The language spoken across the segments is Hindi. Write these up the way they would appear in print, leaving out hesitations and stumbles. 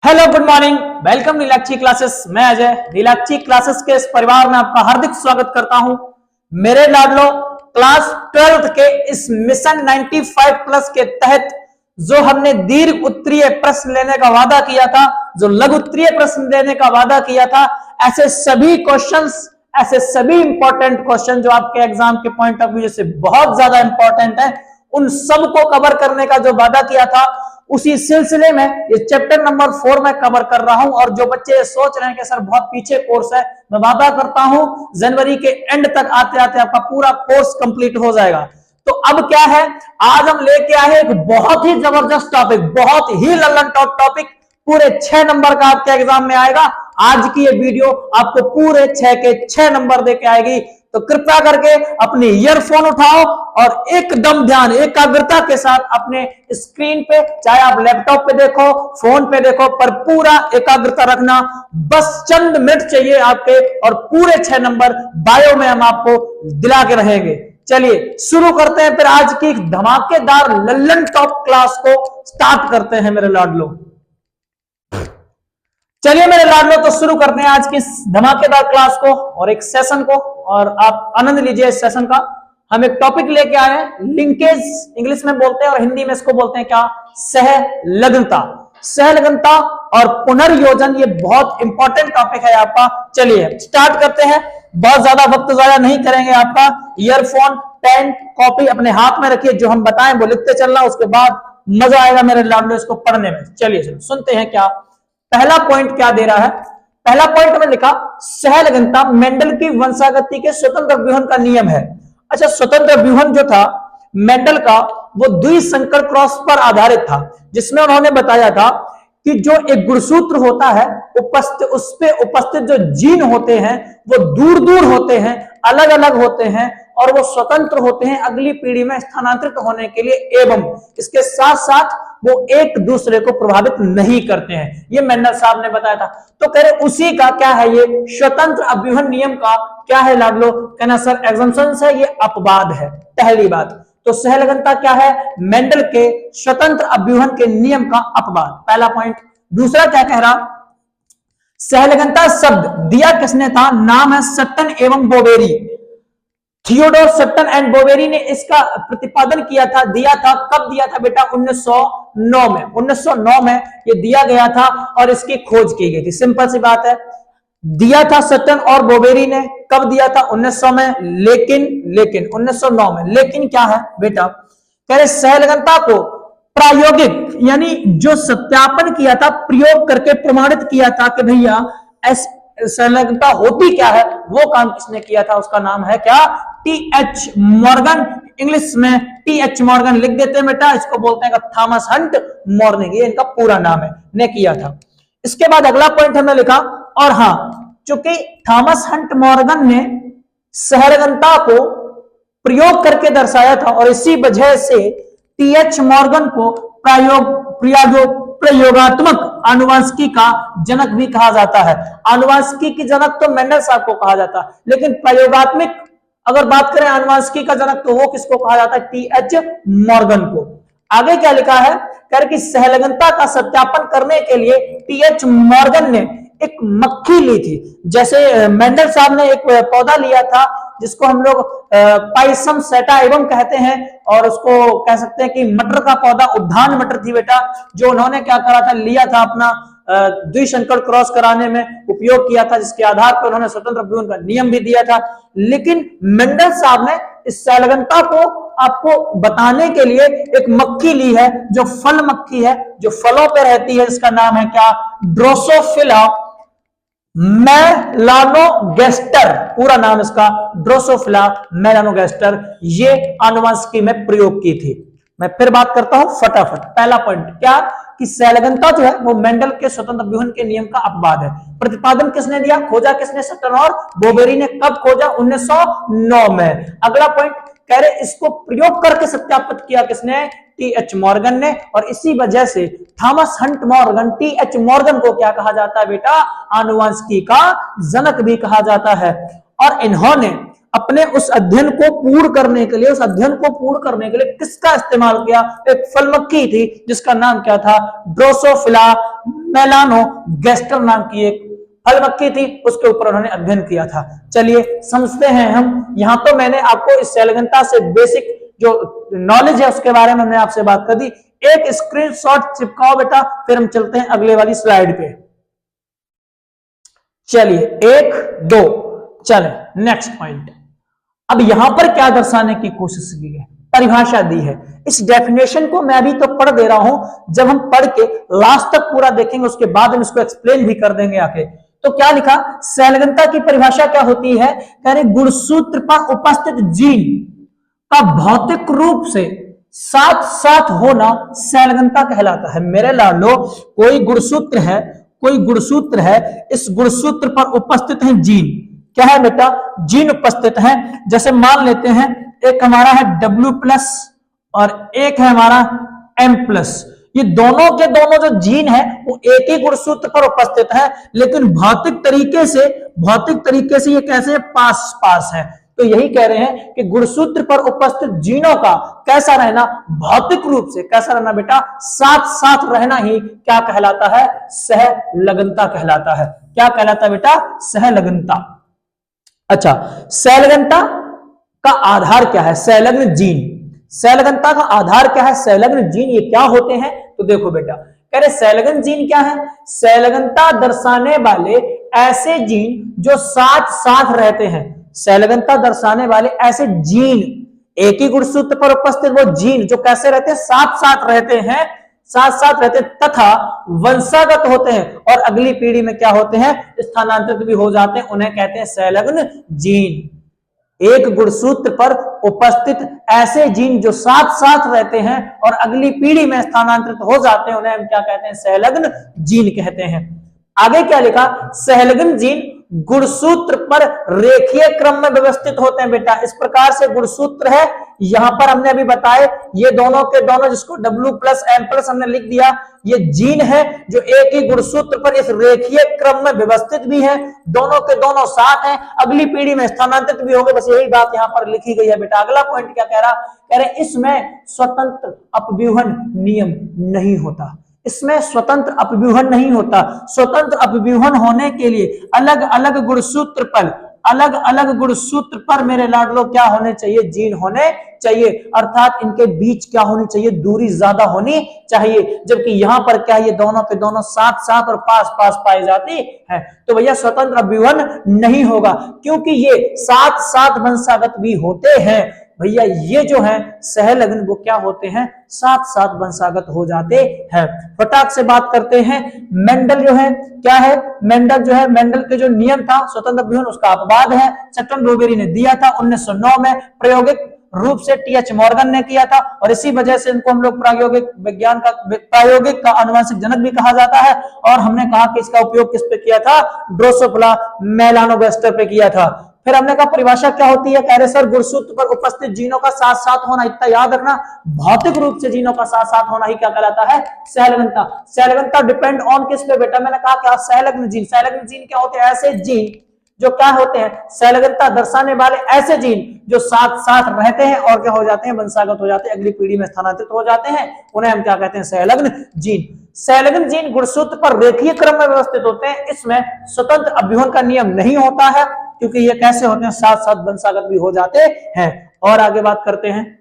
Hello good morning, welcome Neelakshi classes. मैं अजय नीलाक्षी क्लासेस के इस परिवार में आपका हार्दिक स्वागत करता हूं। मेरे लाडलो, क्लास 12th के इस मिशन 95 प्लस के तहत जो हमने दीर्घ उत्तरीय प्रश्न लेने का वादा किया था, जो लघु उत्तरीय प्रश्न लेने का वादा किया था, ऐसे सभी क्वेश्चंस, ऐसे सभी इंपॉर्टेंट क्वेश्चन जो आपके एग्जाम के पॉइंट ऑफ व्यू से बहुत ज्यादा इंपॉर्टेंट है, उन सबको कवर करने का जो वादा किया था, उसी सिलसिले में ये चैप्टर नंबर 4 में कवर कर रहा हूं। और जो बच्चे सोच रहे हैं कि सर बहुत पीछे कोर्स है, मैं वादा करता हूं जनवरी के एंड तक आते आते आपका पूरा कोर्स कंप्लीट हो जाएगा। तो अब क्या है, आज हम लेके आए एक बहुत ही जबरदस्त टॉपिक, बहुत ही लल्लन टॉपिक, पूरे 6 नंबर का आपके एग्जाम में आएगा। आज की ये वीडियो आपको पूरे 6 के 6 नंबर देके आएगी। तो कृपया करके अपनी ईयरफोन उठाओ और एकदम ध्यान, एकाग्रता के साथ अपने स्क्रीन पे, चाहे आप लैपटॉप पे देखो, फोन पे देखो, पर पूरा एकाग्रता रखना। बस चंद मिनट चाहिए आपके और पूरे 6 नंबर बायो में हम आपको दिला के रहेंगे। चलिए शुरू करते हैं फिर आज की धमाकेदार लल्लन टॉप क्लास को स्टार्ट करते हैं मेरे लाडलो। चलिए मेरे लाडलो, तो शुरू करते हैं आज की धमाकेदार क्लास को और एक सेशन को, और आप आनंद लीजिए इस सेशन का। हम एक टॉपिक लेके आए हैं, लिंकेज इंग्लिश में बोलते हैं और हिंदी में इसको बोलते हैं क्या, सहलग्नता। सहलग्नता और पुनर्योजन, ये बहुत इंपॉर्टेंट टॉपिक है आपका। चलिए स्टार्ट करते हैं, बहुत ज्यादा वक्त जाया नहीं करेंगे आपका। ईयरफोन, पेन, कॉपी अपने हाथ में रखिए, जो हम बताएं वो लिखते चलना, उसके बाद मजा आएगा मेरे लाडलो इसको पढ़ने में। चलिए सुनते हैं क्या पहला पॉइंट क्या दे रहा है। पहला पॉइंट में लिखा, सहलग्नता मेंडल की वंशागति के स्वतंत्र व्यूहन का नियम है। अच्छा, स्वतंत्र व्यूहन जो था मेंडल का, वो द्विसंकर क्रॉस पर आधारित था, जिसमें उन्होंने बताया था कि जो एक गुणसूत्र होता है, उस पे उपस्थित जो जीन होते हैं वो दूर दूर होते हैं, अलग अलग होते हैं, और वो स्वतंत्र होते हैं अगली पीढ़ी में स्थानांतरित होने के लिए, एवं इसके साथ साथ वो एक दूसरे को प्रभावित नहीं करते हैं। ये मेंडल साहब ने बताया था। तो कह रहे उसी का क्या है, ये स्वतंत्र अव्यूहन नियम का क्या है लाडलो? कहना सर एग्जम्पशन है, ये अपवाद है। पहली बात तो सहलग्नता क्या है, मेंडल के स्वतंत्र अव्यूहन के नियम का अपवाद, पहला पॉइंट। दूसरा क्या कह रहा, सहलग्नता शब्द दिया किसने था, नाम है सट्टन एवं Boveri. Theodor Sutton and Boveri ने इसका प्रतिपादन किया था, दिया था। कब दिया था बेटा? 1909 में। 1909 में ये दिया गया था और इसकी खोज की गई थी। सिंपल सी बात है, दिया था सट्टन और बोवेरी ने। कब दिया था? 1900 में। लेकिन 1909 में, लेकिन क्या है बेटा, कह रहे सहलग्नता को प्रायोगिक यानी जो सत्यापन किया था, प्रयोग करके प्रमाणित किया था कि भैया सहलग्नता होती क्या है, वो काम किसने किया था? उसका नाम है क्या, टी.एच. मॉर्गन। इंग्लिश में टी.एच. मॉर्गन लिख देते हैं बेटा, इसको बोलते हैं थॉमस हंट मॉर्गन, ये इनका पूरा नाम है, ने किया था। इसके बाद अगला पॉइंट हमने लिखा, और हां, चूंकि थॉमस हंट मॉर्गन ने सहलग्नता को प्रयोग करके दर्शाया था, और इसी वजह से टी.एच. मॉर्गन को प्रयोगात्मक आनुवंशिकी का जनक भी कहा जाता है। आनुवंशिकी की जनक तो मेंडल साहब को कहा जाता है, लेकिन प्रयोगात्मक अगर बात करें आनुवंशिकी का जनक, तो वो किसको कहा जाता है? टी.एच. मॉर्गन को। आगे क्या लिखा है, कर कि सहलग्नता का सत्यापन करने के लिए टी.एच. मॉर्गन ने एक मक्खी ली थी। जैसे मेंडल साहब ने एक पौधा लिया था जिसको हम लोग पाइसम सेटा एवं कहते हैं, और उसको कह सकते हैं कि मटर का पौधा, उद्यान मटर थी बेटा, जो उन्होंने क्या करा था, लिया था अपना द्विसंकर क्रॉस कराने में उपयोग किया था, जिसके आधार पर उन्होंने स्वतंत्र व्यूहन का नियम भी दिया था। लेकिन मेंडल साहब ने इस सहलग्नता को आपको बताने के लिए एक मक्खी ली है, जो फल मक्खी है, जो फलों पर रहती है, जिसका नाम है क्या, ड्रोसोफिला मेलानोगैस्टर, पूरा नाम इसका ड्रोसोफिला मेलानोगैस्टर। ये आनुवंशिकी में प्रयोग की थी। मैं फिर बात करता हूं फटाफट। पहला पॉइंट क्या, कि सहलग्नता जो है वो मेंडल के स्वतंत्र व्यूहन के नियम का अपवाद है। प्रतिपादन किसने दिया, खोजा किसने? सट्टन और बोवेरी ने। कब खोजा? 1909 में। अगला पॉइंट कह रहे इसको प्रयोग करके सत्यापित किया किसने? टी.एच. मॉर्गन ने। और इसी वजह से Thomas Hunt Morgan, TH. Morgan को क्या कहा जाता है बेटा? आनुवंशिकी का जनक भी कहा जाता है। और इन्होंने अपने उस अध्ययन को पूर्ण करने के लिए, उस अध्ययन को पूर्ण करने के लिए किसका इस्तेमाल किया? एक फलमक्खी थी जिसका नाम क्या था? ड्रोसोफिला मेलानोगैस्टर नाम की एक फलमक्खी थी, उसके ऊपर उन्होंने अध्ययन किया था। चलिए समझते हैं हम। यहां तो मैंने आपको इस शैलगंता से बेसिक जो नॉलेज है उसके बारे में हमने आपसे बात कर दी। एक स्क्रीनशॉट चिपकाओ बेटा, फिर हम चलते हैं अगले वाली स्लाइड पे। चलिए 1 2, चले नेक्स्ट पॉइंट। अब यहां पर क्या दर्शाने की कोशिश की है? परिभाषा दी है। इस डेफिनेशन को मैं अभी तो पढ़ दे रहा हूं, जब हम पढ़ के लास्ट तक पूरा देखेंगे उसके बाद हम इसको एक्सप्लेन भी कर देंगे आके। तो क्या लिखा? शैलगंता की परिभाषा क्या होती है? कह रहे गुणसूत्र पर उपस्थित जीन का भौतिक रूप से साथ साथ होना शैलगंता कहलाता है। मेरे लालो, कोई गुणसूत्र है, कोई गुणसूत्र है, इस गुणसूत्र पर उपस्थित है जीन। क्या है बेटा? जीन उपस्थित है। जैसे मान लेते हैं एक हमारा है W+ और एक है हमारा M+। ये दोनों के दोनों जो जीन है वो एक ही गुणसूत्र पर उपस्थित है, लेकिन भौतिक तरीके से ये कैसे पास पास है। तो यही कह रहे हैं कि गुणसूत्र पर उपस्थित जीनों का कैसा रहना? भौतिक रूप से कैसा रहना बेटा? साथ साथ रहना ही क्या कहलाता है? सहलगनता कहलाता है। क्या कहलाता है बेटा? सहलगनता। अच्छा, सहलगनता का आधार क्या है? संलग्न जीन। संलग्नता का आधार क्या है? संलग्न जीन। ये क्या होते हैं? तो देखो बेटा, कह रहे संलग्न जीन क्या है? संलग्नता दर्शाने वाले ऐसे जीन जो साथ साथ रहते हैं। संलग्नता दर्शाने वाले ऐसे जीन, एक ही गुणसूत्र पर उपस्थित वो जीन जो कैसे रहते हैं? साथ साथ रहते हैं, साथ साथ रहते तथा वंशागत होते हैं और अगली पीढ़ी में क्या होते हैं? स्थानांतरित भी हो जाते हैं। उन्हें कहते हैं संलग्न जीन। एक गुणसूत्र पर उपस्थित ऐसे जीन जो साथ साथ रहते हैं और अगली पीढ़ी में स्थानांतरित हो जाते हैं, उन्हें हम क्या कहते हैं? संलग्न जीन कहते हैं। आगे क्या लिखा? संलग्न जीन गुणसूत्र पर रेखीय क्रम में व्यवस्थित होते हैं बेटा। इस प्रकार से गुणसूत्र है, यहां पर हमने अभी बताए ये दोनों के दोनों, जिसको W+ M+ हमने लिख दिया, ये जीन है जो एक ही गुणसूत्र पर इस रेखीय क्रम में व्यवस्थित भी है, दोनों के दोनों साथ हैं, अगली पीढ़ी में स्थानांतरित भी होंगे। बस यही बात यहां पर लिखी गई है बेटा। अगला पॉइंट क्या कह रहा? कह रहे इसमें स्वतंत्र अपव्यूहन नियम नहीं होता। इसमें स्वतंत्र अपव्यूहन नहीं होता। स्वतंत्र अपव्यूहन होने के लिए अलग अलग गुणसूत्र पर मेरे लाडलो क्या होने चाहिए? जीन होने चाहिए। अर्थात इनके बीच क्या होनी चाहिए? दूरी ज्यादा होनी चाहिए। जबकि यहां पर क्या, ये दोनों के दोनों साथ साथ और पास पास पाए जाती है। तो भैया स्वतंत्र अपव्यूहन नहीं होगा, क्योंकि ये साथ साथ वंशागत भी होते हैं। भैया ये जो है सहलग्न वो क्या होते हैं? साथ साथ वंशागत हो जाते हैं। फटाक से बात करते हैं। मेंडल जो है क्या है? मेंडल जो है, मेंडल के जो नियम था स्वतंत्र अपव्यूहन, उसका अपवाद है। सटन रोबेरी ने दिया था 1909 में। प्रायोगिक रूप से TH मॉर्गन ने किया था और इसी वजह से इनको हम लोग प्रायोगिक का आनुवंशिक जनक भी कहा जाता है। और हमने कहा कि इसका उपयोग किस पे किया था? ड्रोसोफिला मेलानोगैस्टर पे किया था। फिर हमने कहा परिभाषा क्या होती है? कह रहे सर गुणसूत्र पर उपस्थित जीनों का साथ साथ होना, इतना याद रखना, भौतिक रूप से जीनों का साथ साथ होना ही क्या कहलाता है? सहलग्नता। सहलग्नता डिपेंड ऑन किस पे बेटा? मैंने कहा क्या? सहलग्न जीन। सहलग्न जीन क्या होते हैं? ऐसे जीन जो क्या होते हैं? सहलग्नता दर्शाने वाले ऐसे जीन जो साथ साथ रहते हैं और क्या हो जाते हैं? वंशागत हो जाते हैं, अगली पीढ़ी में स्थानांतरित हो जाते हैं। उन्हें हम क्या कहते हैं? सहलग्न जीन। सहलग्न जीन गुणसूत्र पर रेखीय क्रम में व्यवस्थित होते हैं। इसमें स्वतंत्र अपव्यूहन का नियम नहीं होता है, क्योंकि ये कैसे होते हैं? साथ साथ वंशागत भी हो जाते हैं। और आगे बात करते हैं,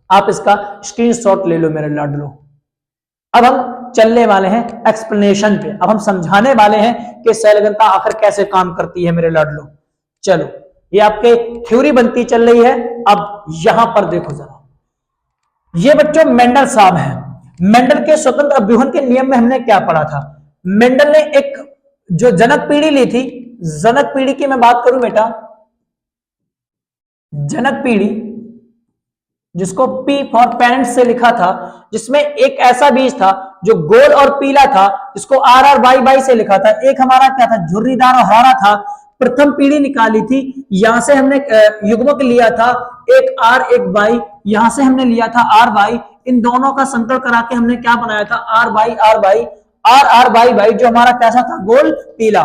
आप इसका स्क्रीनशॉट ले लो मेरे लाडलो। अब हम चलने वाले हैं एक्सप्लेनेशन पे। अब हम समझाने वाले हैं कि सहलग्नता आखिर कैसे काम करती है मेरे लाडलो। चलो, ये आपके थ्योरी बनती चल रही है। अब यहां पर देखो जरा, ये बच्चों मेंडल साहब हैं। मेंडल के स्वतंत्र अपव्यूहन के नियम में हमने क्या पढ़ा था? मेंडल ने एक जो जनक पीढ़ी ली थी, जनक पीढ़ी की मैं बात करूं बेटा, जनक पीढ़ी जिसको P फॉर पेरेंट्स से लिखा था, जिसमें एक ऐसा बीज था जो गोल और पीला था, जिसको RRY से लिखा था। एक हमारा क्या था? झुर्रीदार और हरा था। प्रथम पीढ़ी निकाली थी, यहां से हमने युग्मक लिया था, एक R एक Y, यहां से हमने लिया था RY। इन दोनों का संकर करा के हमने क्या बनाया था? RY जो हमारा कैसा था? गोल पीला।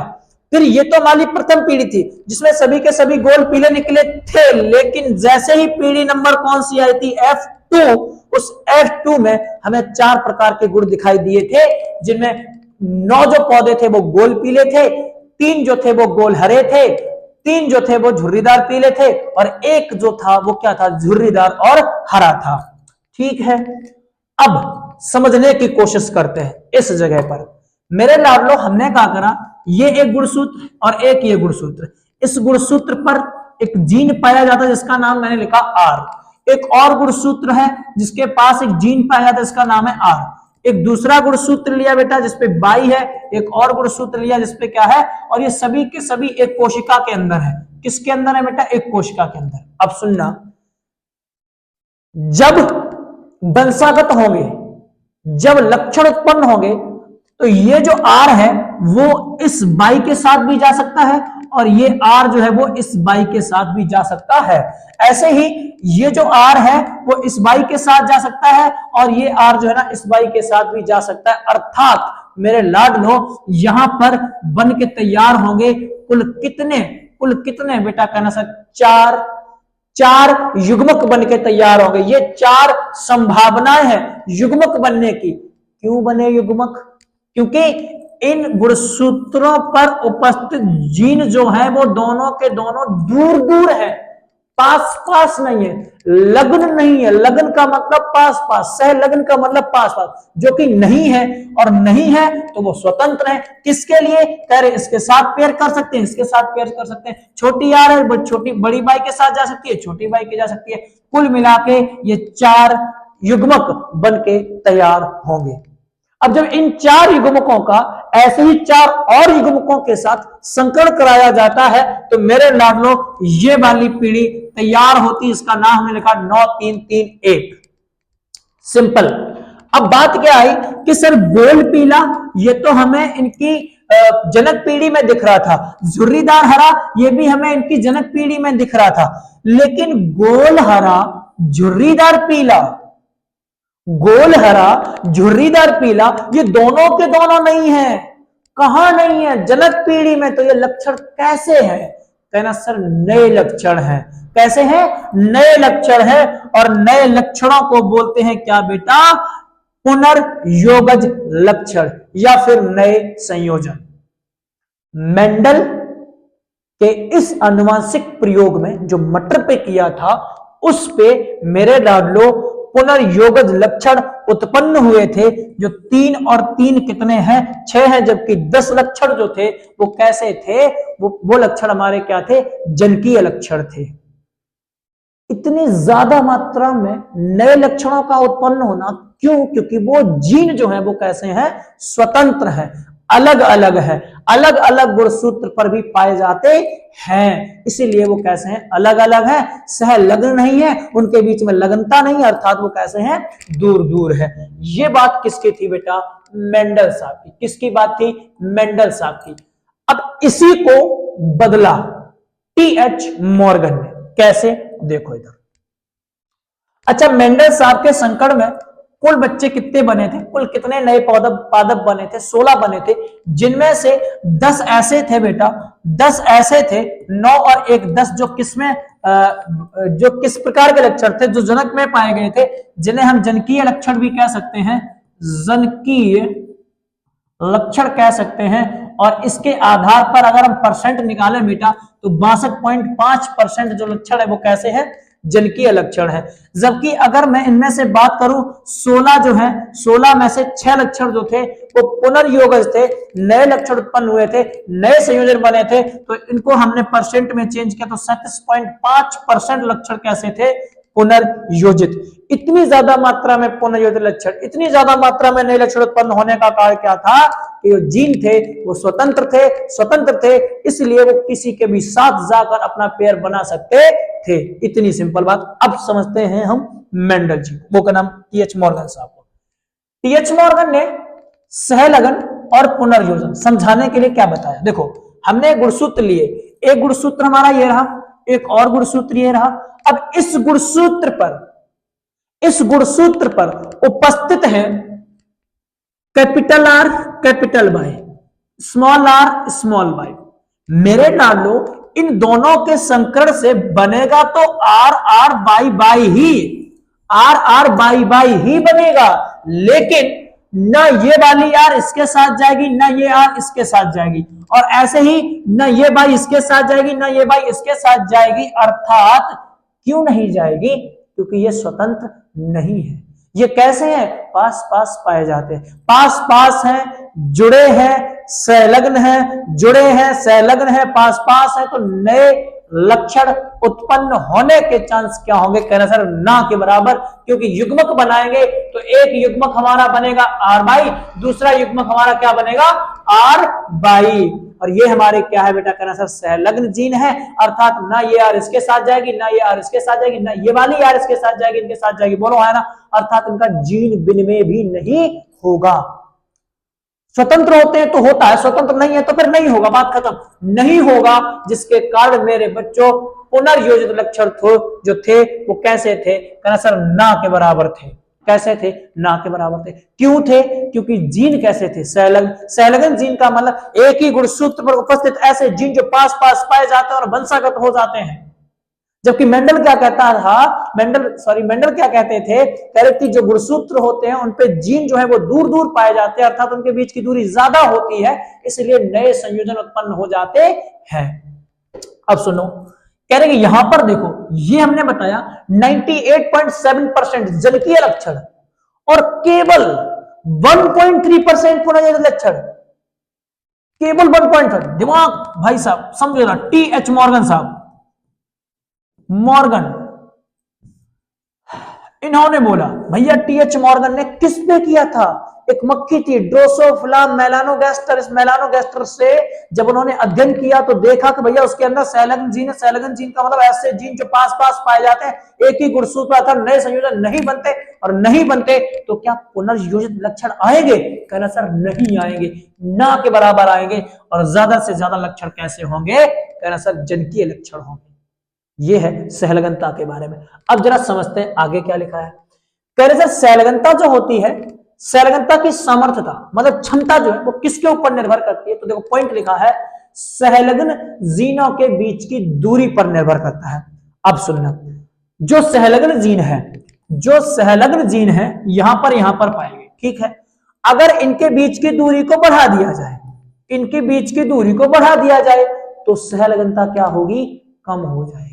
फिर ये तो हमारी प्रथम पीढ़ी थी जिसमें सभी के सभी गोल पीले निकले थे, लेकिन जैसे ही पीढ़ी नंबर कौन सी आई थी, F2, उस F2 में हमें 4 प्रकार के गुण दिखाई दिए थे, जिनमें 9 जो पौधे थे वो गोल पीले थे, 3 जो थे वो गोल हरे थे, 3 जो थे वो झुर्रीदार पीले थे, और 1 जो था वो क्या था, झुर्रीदार और हरा था। ठीक है, अब समझने की कोशिश करते हैं इस जगह पर। मेरे लाडलो, हमने क्या करा, ये एक गुणसूत्र और एक ये गुणसूत्र, इस गुणसूत्र पर एक जीन पाया जाता है जिसका नाम मैंने लिखा R, एक और गुणसूत्र है जिसके पास एक जीन पाया जाता है जिसका नाम है R, एक दूसरा गुणसूत्र लिया बेटा जिसपे बाई है, एक और गुणसूत्र लिया जिसपे क्या है, और ये सभी के सभी एक कोशिका के अंदर है। किसके अंदर है बेटा, एक कोशिका के अंदर। अब सुनना, जब वंशागत होंगे, जब लक्षण उत्पन्न होंगे, तो ये जो R है वो इस बाई के साथ भी जा सकता है, और ये R जो है वो इस बाई के साथ भी जा सकता है। ऐसे ही ये जो R है वो इस बाई के साथ जा सकता है, और ये R जो है ना इस बाई के साथ भी जा सकता है। अर्थात मेरे लाडलो, यहां पर बन के तैयार होंगे कुल कितने बेटा कहना सर, 4 युग्मक बन के तैयार होंगे। ये 4 संभावनाएं हैं युग्मक बनने की। क्यों बने युग्मक? क्योंकि इन गुणसूत्रों पर उपस्थित जीन जो है वो दोनों के दोनों दूर दूर है, पास पास नहीं है, लग्न नहीं है। लग्न का मतलब पास पास, सहलग्न का मतलब पास पास, जो कि नहीं है, और नहीं है तो वो स्वतंत्र है। किसके लिए कह रहे, इसके साथ पेयर कर सकते हैं, इसके साथ पेयर कर सकते हैं। छोटी यार है, छोटी बड़ी बाई के साथ जा सकती है, छोटी बाई के जा सकती है। कुल मिला के ये 4 युग्मक बन के तैयार होंगे। अब जब इन 4 युग्मकों का ऐसे ही 4 और युग्मकों के साथ संकरण कराया जाता है, तो मेरे लाडलो ये वाली पीढ़ी तैयार होती। इसका नाम हमने लिखा 9-3-3-1, सिंपल। अब बात क्या आई कि सर गोल पीला, ये तो हमें इनकी जनक पीढ़ी में दिख रहा था, झुर्रीदार हरा ये भी हमें इनकी जनक पीढ़ी में दिख रहा था, लेकिन गोल हरा झुर्रीदार पीला, गोल हरा झुर्रीदार पीला, ये दोनों के दोनों नहीं है। कहां नहीं है? जनक पीढ़ी में। तो ये लक्षण कैसे है? कहना सर नए लक्षण हैं। कैसे हैं? नए लक्षण है, और नए लक्षणों को बोलते हैं क्या बेटा? पुनर्योगज लक्षण या फिर नए संयोजन। मेंडल के इस आनुवंशिक प्रयोग में जो मटर पे किया था, उस पे मेरे लाडलो पुनर्योगज लक्षण उत्पन्न हुए थे, जो 3 और 3 कितने हैं? 6 हैं, जबकि 10 लक्षण जो थे वो कैसे थे? वो लक्षण हमारे क्या थे? जनकीय लक्षण थे। इतनी ज्यादा मात्रा में नए लक्षणों का उत्पन्न होना क्यों? क्योंकि वो जीन जो है वो कैसे हैं? स्वतंत्र है, अलग अलग है, अलग अलग गुणसूत्र पर भी पाए जाते हैं, इसीलिए वो कैसे हैं? अलग अलग है, सहलग्न नहीं है, उनके बीच में लगनता नहीं है, अर्थात वो कैसे हैं? दूर दूर है। ये बात किसकी थी बेटा? मेंडल साहब की। किसकी बात थी? मेंडल साहब की। अब इसी को बदला TH मॉर्गन ने। कैसे? देखो इधर। अच्छा, मेंडल साहब के संकट में कुल बच्चे कितने बने थे? कुल कितने नए पादप बने थे? 16 बने थे, जिनमें से 10 ऐसे थे बेटा, 10 ऐसे थे, 9 और 1 10, जो किस प्रकार के लक्षण थे? जो जनक में पाए गए थे, जिन्हें हम जनकीय लक्षण भी कह सकते हैं, जनकीय लक्षण कह सकते हैं। और इसके आधार पर अगर हम परसेंट निकालें बेटा, तो 62.5% जो लक्षण है वो कैसे है? जनकीय लक्षण है। जबकि अगर मैं इनमें से बात करूं, 16 जो है, 16 में से 6 लक्षण जो थे वो पुनर्योगज थे, नए लक्षण उत्पन्न हुए थे, नए संयोजन बने थे। तो इनको हमने परसेंट में चेंज किया, तो 37.5% लक्षण कैसे थे? पुनर्योजित। इतनी ज्यादा मात्रा में पुनर्योजित लक्षण, इतनी ज्यादा मात्रा में नए लक्षण उत्पन्न होने का कारण क्या था? कि जो जीन थे वो स्वतंत्र थे, इसलिए वो किसी के भी साथ जाकर अपना पेयर बना सकते थे। इतनी सिंपल बात। अब समझते हैं हम मेंडल जी, वो का नाम TH मॉर्गन साहब को। TH मॉर्गन ने सहलगन और पुनर्योजन समझाने के लिए क्या बताया? देखो, हमने गुणसूत्र लिए, एक गुणसूत्र हमारा ये रहा, एक और गुणसूत्र ये रहा। अब इस गुणसूत्र पर उपस्थित है capital R capital Y, small r small y। मेरे लालो इन दोनों के संकरण से बनेगा तो आर आर बाई ही, आर आर बाई ही बनेगा, लेकिन ना ये वाली आर इसके साथ जाएगी ना ये आर इसके साथ जाएगी, और ऐसे ही ना ये बाई इसके साथ जाएगी ना ये बाई इसके साथ जाएगी। अर्थात क्यों नहीं जाएगी? क्योंकि ये स्वतंत्र नहीं है। ये कैसे है? पास पास पाए जाते हैं, पास पास हैं, जुड़े हैं, संलग्न है, जुड़े हैं, संलग्न है, पास पास है, तो नए लक्षण उत्पन्न होने के चांस क्या होंगे? कहना सर ना के बराबर, क्योंकि युग्मक बनाएंगे तो एक युग्मक हमारा बनेगा आर बाई, दूसरा युग्मक हमारा क्या बनेगा? आर बाई, और ये हमारे क्या है बेटा? कहना सर संलग्न जीन है, अर्थात ना ये आर इसके साथ जाएगी ना ये आर इसके साथ जाएगी ना ये वाली आर इसके साथ जाएगी, इनके साथ जाएगी, बोलो है ना? अर्थात इनका जीन विनिमय भी नहीं होगा। स्वतंत्र होते हैं तो होता है, स्वतंत्र नहीं है तो फिर नहीं होगा, बात खत्म। नहीं होगा, जिसके कारण मेरे बच्चों पुनर्योजित लक्षण जो थे वो कैसे थे? कहना सर ना के बराबर थे। कैसे थे? ना के बराबर थे। क्यों थे? क्योंकि जीन कैसे थे? संलग्न। संलग्न जीन का मतलब एक ही गुणसूत्र पर उपस्थित ऐसे जीन जो पास पास पाए जाते हैं और वंशागत हो जाते हैं। जबकि मेंडल क्या कहता था? मेंडल क्या कहते थे? कह रहे थे जो गुणसूत्र होते हैं उन पे जीन जो है वो दूर दूर पाए जाते हैं, अर्थात उनके बीच की दूरी ज्यादा होती है, इसलिए नए संयोजन उत्पन्न हो जाते हैं। अब सुनो, कह रहे कि यहां पर देखो, ये हमने बताया 98.7% जलकीय लक्षण और केवल 1.3% पुनर्योजित लक्षण, केवल 1.5। दिमाग भाई साहब समझेगा, टी.एच. मॉर्गन साहब, मॉर्गन, इन्होंने बोला, भैया टी.एच. मॉर्गन ने किस पे किया था? एक मक्खी थी ड्रोसोफिला मेलानोगैस्टर, इस मेलानोगैस्टर से जब उन्होंने अध्ययन किया तो देखा कि भैया उसके अंदर संलग्न जीन है। संलग्न जीन का मतलब ऐसे जीन जो पास पास पाए जाते हैं, एक ही गुणसूत्र था, नए संयोजन नहीं बनते, और नहीं बनते तो क्या पुनर्योजित लक्षण आएंगे? कहना सर नहीं आएंगे, ना के बराबर आएंगे, और ज्यादा से ज्यादा लक्षण कैसे होंगे? कहना सर जनकीय लक्षण होंगे। ये है संलग्नता के बारे में। अब जरा समझते हैं आगे क्या लिखा है। कह रहे सर संलग्नता जो होती है, संलग्नता की सामर्थ्यता मतलब क्षमता जो है वो किसके ऊपर निर्भर करती है? तो देखो पॉइंट लिखा है, संलग्न जीनों के बीच की दूरी पर निर्भर करता है। अब सुनना, जो संलग्न जीन है, जो संलग्न जीन है यहां पर पाएंगे, ठीक है। अगर इनके बीच की दूरी को बढ़ा दिया जाए, इनके बीच की दूरी को बढ़ा दिया जाए तो संलग्नता क्या होगी? कम हो जाएगी।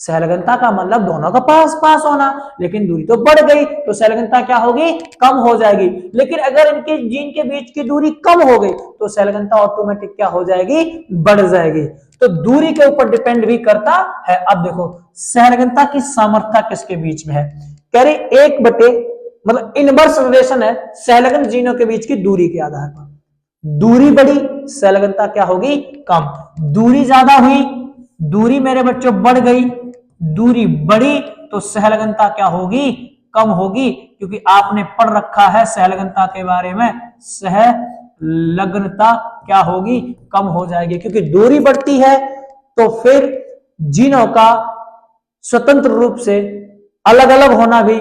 संलग्नता का मतलब दोनों का पास पास होना, लेकिन दूरी तो बढ़ गई तो संलग्नता क्या होगी? कम हो जाएगी। लेकिन अगर इनके जीन के बीच की दूरी कम हो गई तो संलग्नता ऑटोमेटिक क्या हो जाएगी? बढ़ जाएगी। तो दूरी के ऊपर डिपेंड भी करता है। अब देखो संलग्नता की सामर्थ्य किसके बीच में है? कह रहे 1/, मतलब इनवर्स रिलेशन है संलग्न जीनों के बीच की दूरी के आधार पर। दूरी बढ़ी, संलग्नता क्या होगी? कम। दूरी ज्यादा हुई, दूरी मेरे बच्चों बढ़ गई, दूरी बढ़ी तो संलग्नता क्या होगी? कम होगी, क्योंकि आपने पढ़ रखा है संलग्नता के बारे में। संलग्नता क्या होगी? कम हो जाएगी, क्योंकि दूरी बढ़ती है तो फिर जीनों का स्वतंत्र रूप से अलग अलग होना भी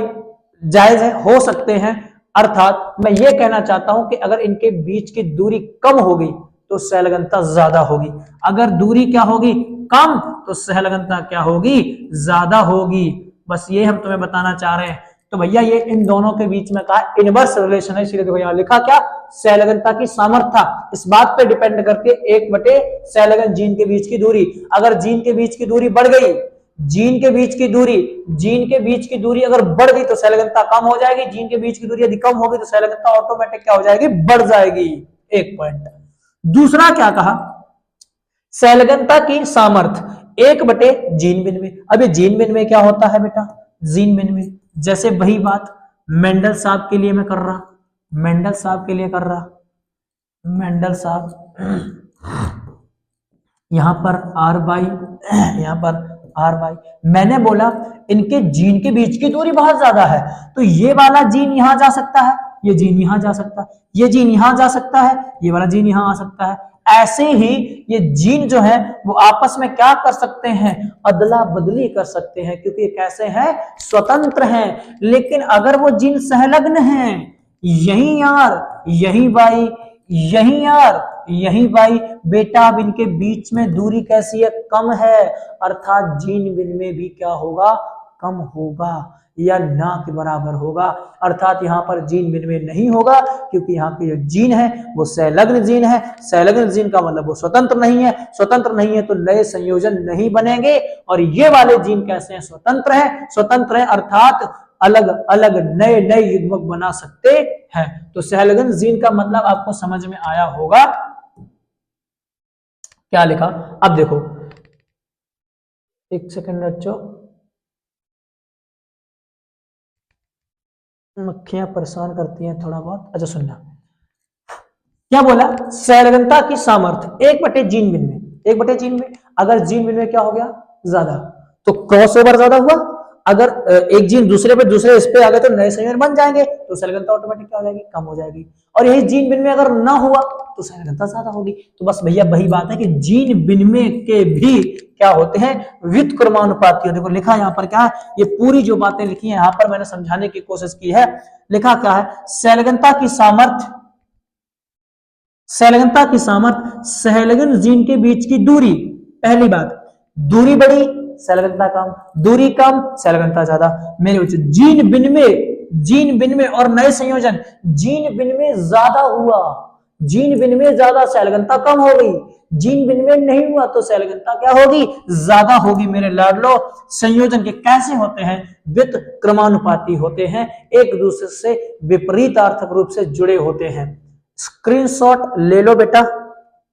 जायज है, हो सकते हैं। अर्थात मैं ये कहना चाहता हूं कि अगर इनके बीच की दूरी कम होगी तो संलग्नता ज्यादा होगी, अगर दूरी क्या होगी? कम, तो संलग्नता क्या होगी? ज्यादा होगी। बस ये हम तुम्हें बताना चाह रहे हैं। तो भैया ये इन दोनों के बीच में कहा इनवर्स रिलेशन है, इसलिए देखो यहां लिखा क्या? संलग्नता की सामर्थ्य इस बात पे डिपेंड करती है 1/, संलग्न जीन के बीच की दूरी। अगर जीन के बीच की दूरी बढ़ गई, जीन के बीच की दूरी अगर बढ़ गई तो संलग्नता कम हो जाएगी, जीन के बीच की दूरी यदि कम होगी तो संलग्नता ऑटोमेटिक क्या हो जाएगी? बढ़ जाएगी। एक पॉइंट। दूसरा क्या कहा? संलग्नता की सामर्थ्य 1/, जीन विनिमय। अब ये जीन विनिमय क्या होता है बेटा? जीन विनिमय जैसे वही बात मेंडल साहब के लिए मैं कर रहा, मेंडल साहब के लिए कर रहा, मेंडल साहब यहां पर आर बाई, यहां पर आर बाई। मैंने बोला इनके जीन के बीच की दूरी बहुत ज्यादा है, तो ये वाला जीन यहां जा सकता है, ये जीन यहां जा सकता है, ये जीन यहां जा सकता है, ये वाला जीन यहां आ सकता है। ऐसे ही ये जीन जो है वो आपस में क्या कर सकते हैं? अदला बदली कर सकते हैं, क्योंकि ये कैसे हैं? स्वतंत्र हैं। लेकिन अगर वो जीन संलग्न हैं, यही यार, यही बाई, यही यार, यही पाई बेटा। अब इनके बीच में दूरी कैसी है, कम है, अर्थात जीन विनिमय भी क्या होगा, कम होगा या ना के बराबर होगा। अर्थात यहाँ पर जीन विनिमय नहीं होगा क्योंकि यहाँ पे जो जीन है वो संलग्न जीन है। संलग्न जीन का मतलब वो स्वतंत्र नहीं है, स्वतंत्र नहीं है तो नए संयोजन नहीं बनेंगे। और ये वाले जीन कैसे हैं, स्वतंत्र है, स्वतंत्र है अर्थात अलग अलग नए नए युग्मक बना सकते हैं। तो संलग्न जीन का मतलब आपको समझ में आया होगा। क्या लिखा, अब देखो एक सेकंड बच्चों, मक्खियां परेशान करती हैं थोड़ा बहुत। अच्छा सुनना, क्या बोला, संलग्नता की सामर्थ्य 1/जीन विनिमय, 1/जीन में अगर जीन विनिमय क्या हो गया ज्यादा तो क्रॉसओवर ज्यादा हुआ। अगर एक जीन दूसरे पे दूसरे इस पे आ गए तो नए संयोजन बन जाएंगे तो संलग्नता ऑटोमेटिक क्या हो जाएगी, कम हो जाएगी। और यही जीन विनिमय अगर ना हुआ तो संलग्नता ज्यादा होगी। तो बस भैया वही बात है कि जीन विनिमय के भी क्या होते हैं, व्युत्क्रमानुपाती। देखो लिखा यहाँ पर क्या है, ये पूरी जो बातें लिखी है यहाँ पर मैंने समझाने की कोशिश की है। लिखा क्या है, संलग्नता की सामर्थ्य, संलग्नता की सामर्थ्य संलग्न जीन के बीच की दूरी। पहली बात, दूरी बड़ी संलग्नता कम, दूरी कम संलग्नता ज्यादा। मेरे बच्चों जीन विनिमय, जीन विनिमय और नए संयोजन, जीन विनिमय ज्यादा हुआ, जीन विनिमय ज्यादा संलग्नता कम हो गई। जीन विनिमय नहीं हुआ तो संलग्नता क्या होगी, ज्यादा होगी। मेरे लाडलो संयोजन के कैसे होते हैं, व्युत्क्रमानुपाती होते हैं, एक दूसरे से विपरीतार्थक रूप से जुड़े होते हैं। स्क्रीनशॉट ले लो बेटा,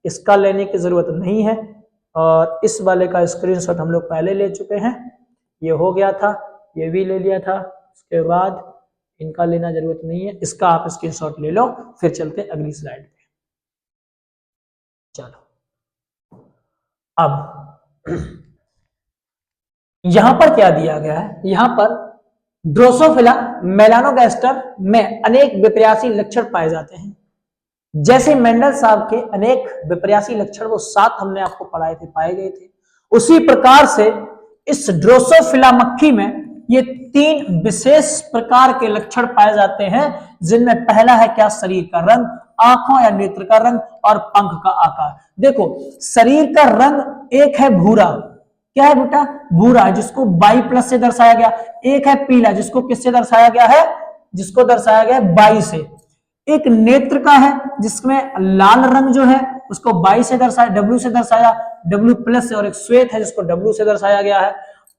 इसका लेने की जरूरत नहीं है। और इस वाले का स्क्रीनशॉट हम लोग पहले ले चुके हैं, ये हो गया था, ये भी ले लिया था। उसके बाद इनका लेना जरूरत नहीं है, इसका आप स्क्रीनशॉट ले लो। फिर चलते अगली स्लाइड पे। चलो अब यहां पर क्या दिया गया है, यहां पर ड्रोसोफिला मेलानोगास्टर में अनेक विपर्यासी लक्षण पाए जाते हैं। जैसे मेंडल साहब के अनेक विपर्यासी लक्षण वो 7 हमने आपको पढ़ाए थे, पाए गए थे, उसी प्रकार से इस ड्रोसोफिला मक्खी में ये 3 विशेष प्रकार के लक्षण पाए जाते हैं, जिनमें पहला है क्या, शरीर का रंग, आंखों या नेत्र का रंग और पंख का आकार। देखो शरीर का रंग एक है भूरा, क्या है बेटा, भूरा, जिसको बाई+ से दर्शाया गया। एक है पीला, जिसको किससे दर्शाया गया है, जिसको दर्शाया गया है बाई से। एक नेत्र का है जिसमें लाल रंग जो है उसको बाई से दर्शाया, W से दर्शाया, W+ से, और एक श्वेत है जिसको W से दर्शाया गया है।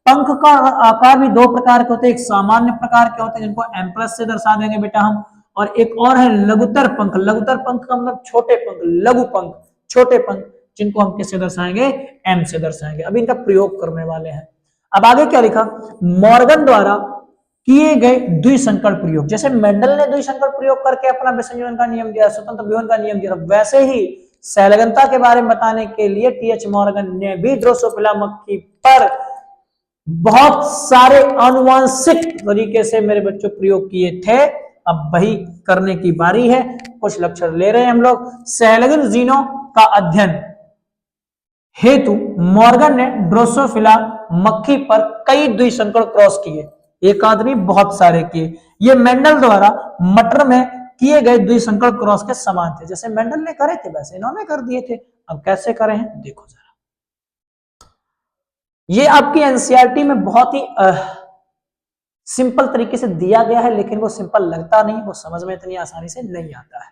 पंख का आकार भी 2 प्रकार के होते हैं, एक सामान्य प्रकार के होते हैं जिनको M+ से दर्शा देंगे बेटा हम, और एक और है लघुतर पंख। लघुतर पंख का मतलब छोटे पंख, लघु पंख, छोटे पंख, जिनको हम किससे दर्शाएंगे, M से दर्शाएंगे। अभी इनका प्रयोग करने वाले हैं। अब आगे क्या लिखा, मॉर्गन द्वारा किए गए द्विसंकर प्रयोग। जैसे मेंडल ने द्विसंकर प्रयोग करके अपना विसंयोजन का नियम दिया, स्वतंत्र विभजन का नियम दिया, वैसे ही संलग्नता के बारे में बताने के लिए TH मॉर्गन ने भी ड्रोसोफिला मक्खी पर बहुत सारे आनुवांशिक तरीके से मेरे बच्चों प्रयोग किए थे। अब वही करने की बारी है, कुछ लक्षण ले रहे हैं हम लोग। संलग्न जीनों का अध्ययन हेतु मॉर्गन ने ड्रोसोफिला मक्खी पर कई द्विसंकर क्रॉस किए, एक आदमी बहुत सारे किए। ये मेंडल द्वारा मटर में किए गए द्विसंकर क्रॉस के समान थे। जैसे मेंडल ने करे थे वैसे इन्होंने कर दिए थे। अब कैसे करें हैं देखो जरा, ये आपकी एनसीईआरटी में बहुत ही सिंपल तरीके से दिया गया है, लेकिन वो सिंपल लगता नहीं, वो समझ में इतनी आसानी से नहीं आता है।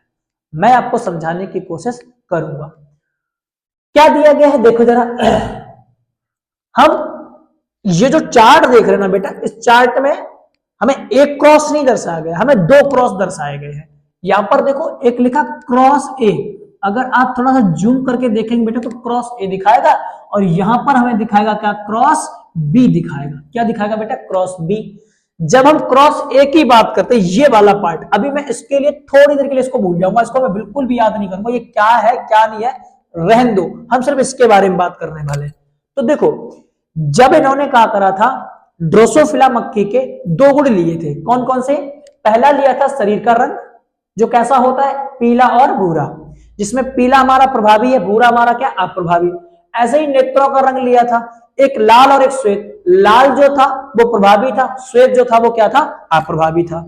मैं आपको समझाने की कोशिश करूंगा। क्या दिया गया है देखो जरा, हम ये जो चार्ट देख रहे हैं ना बेटा, इस चार्ट में हमें एक क्रॉस नहीं दर्शाया गया, हमें 2 क्रॉस दर्शाए गए हैं। यहां पर देखो एक लिखा क्रॉस ए, अगर आप थोड़ा सा जूम करके देखेंगे बेटा तो क्रॉस ए दिखाएगा, और यहां पर हमें दिखाएगा क्या, क्रॉस बी दिखाएगा। क्या दिखाएगा बेटा, क्रॉस बी। जब हम क्रॉस ए की बात करते हैं, ये वाला पार्ट, अभी मैं इसके लिए थोड़ी देर के लिए इसको भूल जाऊंगा, इसको मैं बिल्कुल भी याद नहीं करूंगा, ये क्या है क्या नहीं है रहन दो, हम सिर्फ इसके बारे में बात करने वाले। तो देखो जब इन्होंने क्या करा था, ड्रोसोफिला मक्खी के 2 गुण लिए थे। कौन कौन से, पहला लिया था शरीर का रंग, जो कैसा होता है, पीला और भूरा, जिसमें पीला हमारा प्रभावी है, भूरा हमारा क्या, अप्रभावी। ऐसे ही नेत्रों का रंग लिया था, एक लाल और एक श्वेत। लाल जो था वो प्रभावी था, श्वेत जो था वो क्या था, अप्रभावी था।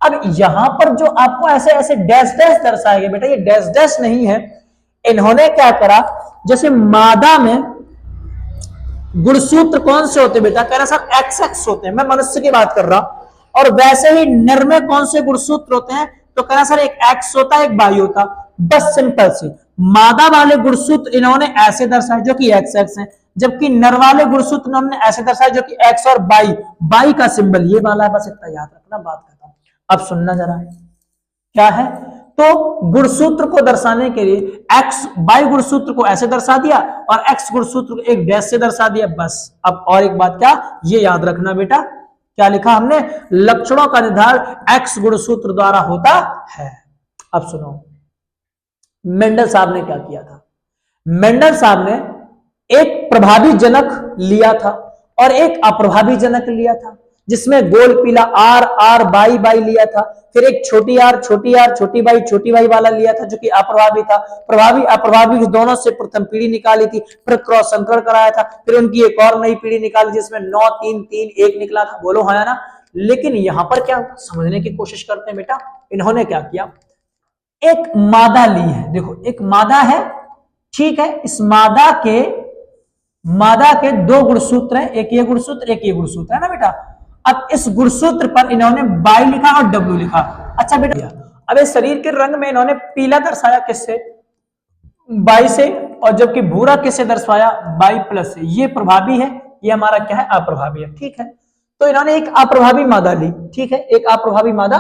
अब यहां पर जो आपको ऐसे ऐसे डैश डैश दर्शाए गए बेटा, ये डैश डैश नहीं है, इन्होंने क्या करा, जैसे मादा में गुणसूत्र कौन से होते बेटा, कह रहा सर एक्स एक्स होते हैं, मैं मनुष्य की बात कर रहा, और वैसे ही नर में कौन से गुणसूत्र होते हैं, तो कह रहा सर एक एक्स होता है एक बाई होता। बस सिंपल सी मादा वाले गुणसूत्र इन्होंने ऐसे दर्शाए जो कि एक्स एक्स है, जबकि नर वाले गुणसूत्र इन्होंने ऐसे दर्शाए जो कि एक्स और बाई, बाई का सिंबल ये वाला है, बस इतना याद रखना, बात करता हूं। अब सुनना जरा क्या है, तो गुणसूत्र को दर्शाने के लिए एक्स बाई गुणसूत्र को ऐसे दर्शा दिया और एक्स गुणसूत्र को एक डैश से दर्शा दिया, बस। अब और एक बात क्या ये याद रखना बेटा, क्या लिखा हमने, लक्षणों का निर्धारण एक्स गुणसूत्र द्वारा होता है। अब सुनो मेंडल साहब ने क्या किया था, मेंडल साहब ने एक प्रभावी जनक लिया था और एक अप्रभावी जनक लिया था, जिसमें गोल पीला आर आर बाई बाई लिया था, फिर एक छोटी आर छोटी बाई वाला लिया था जो कि अप्रभावी था। प्रभावी अप्रभावी दोनों से प्रथम पीढ़ी निकाली थी, फिर क्रॉस संकरण कराया था, फिर उनकी एक और नई पीढ़ी निकाली जिसमें 9 3 3 1 निकला था, बोलो हाँ या ना। लेकिन यहां पर क्या समझने की कोशिश करते हैं बेटा, इन्होंने क्या किया, एक मादा ली है, देखो एक मादा है, ठीक है, इस मादा के 2 गुणसूत्र है, एक ये गुणसूत्र एक ये गुणसूत्र है ना बेटा। अब इस गुणसूत्र पर इन्होंने बाई लिखा और डब्ल्यू लिखा। अच्छा बेटा अब इस शरीर के रंग में इन्होंने पीला दर्शाया किससे, बाई से, और जबकि भूरा किससे दर्शाया, बाई प्लस से। ये प्रभावी है, ये हमारा क्या है, अप्रभावी है, ठीक है। तो इन्होंने एक अप्रभावी मादा ली, ठीक है, एक अप्रभावी मादा,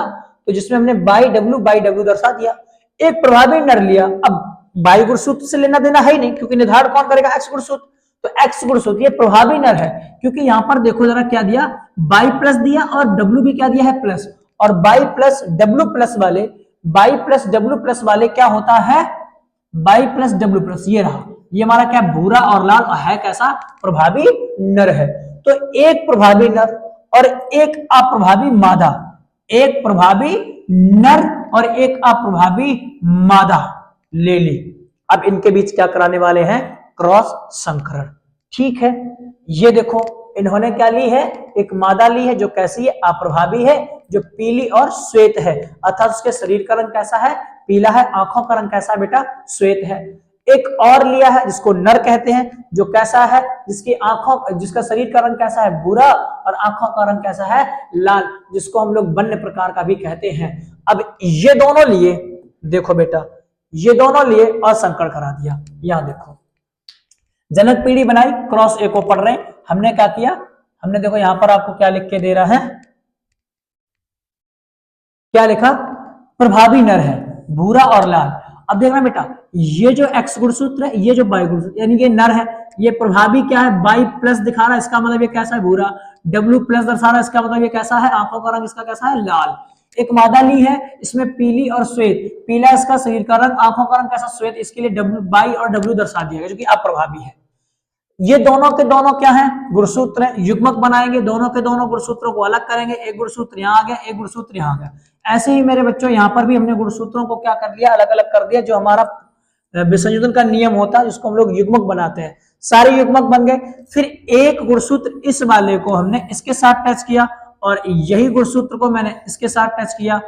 तो जिसमें हमने बाई डब्ल्यू दर्शा दिया। एक प्रभावी नर लिया, अब बाई गुणसूत्र से लेना देना है ही नहीं, क्योंकि निर्धारण कौन करेगा, एक्स गुणसूत्र, तो एक्स गुणसूत्र ये प्रभावी नर है, क्योंकि यहां पर देखो जरा क्या दिया, बाई प्लस दिया और डब्ल्यू भी क्या दिया है, प्लस। और बाई प्लस डब्ल्यू प्लस वाले क्या होता है, बाई प्लस डब्ल्यू प्लस, ये रहा, ये हमारा क्या भूरा और लाल है, कैसा प्रभावी नर है। तो एक प्रभावी नर और एक अप्रभावी मादा, एक प्रभावी नर और एक अप्रभावी मादा ले ली। अब इनके बीच क्या कराने वाले हैं, क्रॉस संकरण, ठीक है। ये देखो इन्होंने क्या ली है, एक मादा ली है जो कैसी है, अप्रभावी है, जो पीली और श्वेत है, अर्थात उसके शरीर का रंग कैसा है, पीला है, आंखों का रंग कैसा है बेटा, श्वेत है। एक और लिया है जिसको नर कहते हैं, जो कैसा है, जिसका शरीर का रंग कैसा है, भूरा, और आंखों का रंग कैसा है, लाल, जिसको हम लोग वन्य प्रकार का भी कहते हैं। अब ये दोनों लिए, देखो बेटा ये दोनों लिए और संकरण करा दिया। यहां देखो जनक पीढ़ी बनाई, क्रॉस ए को पढ़ रहे हैं, हमने क्या किया, हमने देखो यहां पर आपको क्या लिख के दे रहा है, क्या लिखा, प्रभावी नर है, भूरा और लाल। अब देखना बेटा ये जो एक्स गुणसूत्र है, ये जो बाई गुणसूत्र, यानी कि नर है, ये प्रभावी क्या है, बाई प्लस दिखा रहा है, इसका मतलब ये कैसा है, भूरा, डब्ल्यू प्लस दर्शा रहा है, इसका मतलब ये कैसा है, आंखों का रंग इसका कैसा है, लाल। एक मादा ली है, इसमें पीली और श्वेत, पीला इसका शरीर का रंग, आंखों का रंग कैसा, श्वेत, इसके लिए डब्ल्यू बाई और डब्ल्यू दर्शा दिया गया जो कि अप्रभावी है। ये दोनों के दोनों क्या है, गुणसूत्र है, युग्मक बनाएंगे, दोनों के दोनों गुणसूत्रों को अलग करेंगे, एक गुणसूत्र यहाँ आ गया, एक गुणसूत्र यहाँ आ गया। ऐसे ही मेरे बच्चों यहाँ पर भी हमने गुणसूत्रों को क्या कर लिया, अलग अलग कर दिया, जो हमारा विसंयोजन का नियम होता है जिसको हम लोग युग्मक बनाते हैं, सारे युग्मक बन गए। फिर एक गुणसूत्र इस वाले को हमने इसके साथ टच किया और यही गुणसूत्र को मैंने इसके साथ टच किया,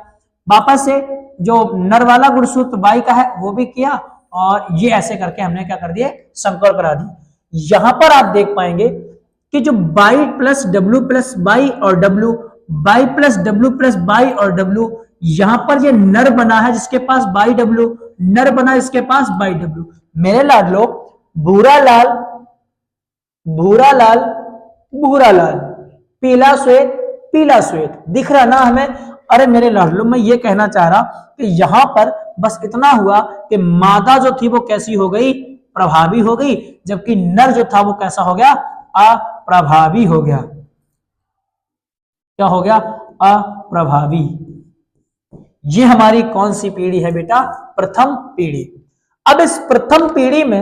वापस से जो नर वाला गुणसूत्र बाई का है वो भी किया, और ये ऐसे करके हमने क्या कर दिए, संकरण करा दिए। यहां पर आप देख पाएंगे कि जो Y plus W plus Y और W, Y plus W plus Y और डब्ल्यू, यहां पर ये नर बना है जिसके पास बाई डब्ल्यू, नर बना इसके पास बाई डब्ल्यू। मेरे लाडलो भूरा लाल भूरा लाल भूरा लाल, पीला श्वेत पीला श्वेत, दिख रहा ना हमें। अरे मेरे लाडलो मैं ये कहना चाह रहा कि यहां पर बस इतना हुआ कि मादा जो थी वो कैसी हो गई, प्रभावी हो गई, जबकि नर जो था वो कैसा हो गया, अप्रभावी हो गया। क्या हो गया, अप्रभावी। ये हमारी कौन सी पीढ़ी है बेटा, प्रथम पीढ़ी। अब इस प्रथम पीढ़ी में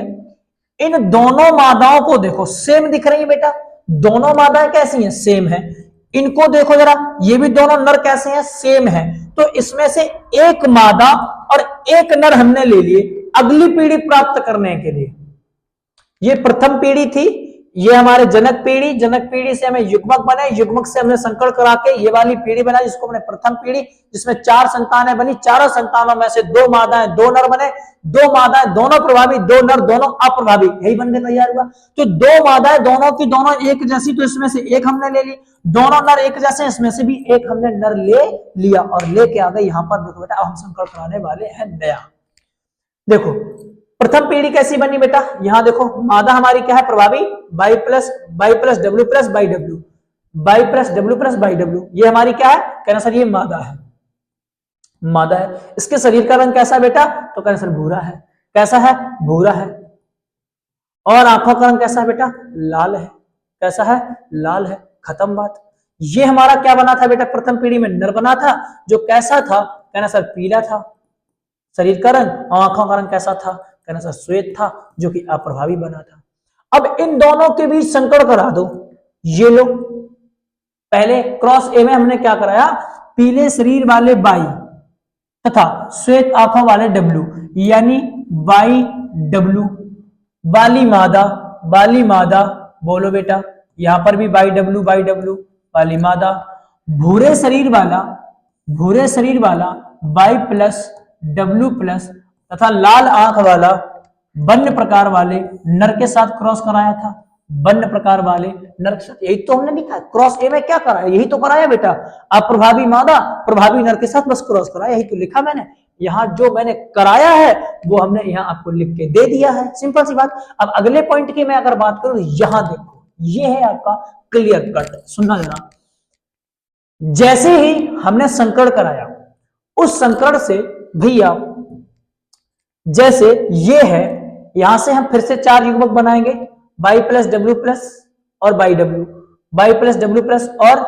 इन दोनों मादाओं को देखो, सेम दिख रही है बेटा, दोनों मादाएं कैसी हैं, सेम है। इनको देखो जरा, ये भी दोनों नर कैसे हैं, सेम है। तो इसमें से एक मादा और एक नर हमने ले लिए अगली पीढ़ी प्राप्त करने के लिए। ये प्रथम पीढ़ी थी, ये हमारे जनक पीढ़ी से हमें युग्मक बने, युग्मक से हमने संकर करा के ये वाली पीढ़ी बनाई जिसको हमने प्रथम पीढ़ी, जिसमें 4 संतानें बनी। चारों संतानों में से 2 मादाएं 2 नर बने, 2 मादाएं दोनों प्रभावी, 2 नर दोनों अप्रभावी, यही बन के तैयार हुआ। तो 2 मादाएं दोनों की दोनों एक जैसी, तो इसमें से एक हमने ले ली, दोनों नर एक जैसे, इसमें से भी एक हमने नर ले लिया और लेके आ गए यहाँ पर। देखो बेटा, अब हम संकर कराने वाले हैं नया। देखो प्रथम पीढ़ी कैसी बनी बेटा, यहां देखो मादा हमारी क्या है, प्रभावी, by plus W plus by W, Y plus W plus by W, ये हमारी क्या है, कहना सर ये मादा है, मादा है। इसके शरीर का रंग कैसा है बेटा, तो कहना सर भूरा है, कैसा है, भूरा है। और आंखों का रंग कैसा है बेटा, लाल है, कैसा है, लाल है, खत्म बात। ये हमारा क्या बना था बेटा, प्रथम पीढ़ी में नर बना था, जो कैसा था, कहना सर पीला था शरीर का रंग, और आंखों का रंग कैसा था, कहना सर श्वेत था, जो कि अप्रभावी बना था। अब इन दोनों के बीच संकर करा दो, ये लो। पहले क्रॉस ए में हमने क्या कराया, पीले शरीर वाले बाई तथा श्वेत आंखों वाले डब्लू, यानी बाई डब्लू वाली मादा, वाली मादा, बोलो बेटा, यहां पर भी बाई डब्लू वाली मादा। भूरे शरीर वाला बाई प्लस डब्लू प्लस तथा लाल आंख वाला वन्य प्रकार वाले नर के साथ क्रॉस कराया था, वन्य प्रकार वाले नर के साथ। यही तो हमने लिखा है, क्रॉस ए में क्या कराया, यही तो कराया बेटा, अप्रभावी मादा प्रभावी नर के साथ बस क्रॉस कराया, यही तो लिखा मैंने। यहां जो मैंने कराया है वो हमने यहां आपको लिख के दे दिया है, सिंपल सी बात। अब अगले पॉइंट की मैं अगर बात करूं, यहां देखो, ये है आपका क्लियर कट, सुनना जरा। जैसे ही हमने संकरण कराया, उस संकरण से भैया जैसे ये है, यहां से हम फिर से 4 युग्मक बनाएंगे, बाई प्लस डब्ल्यू प्लस और by W, Y plus W plus और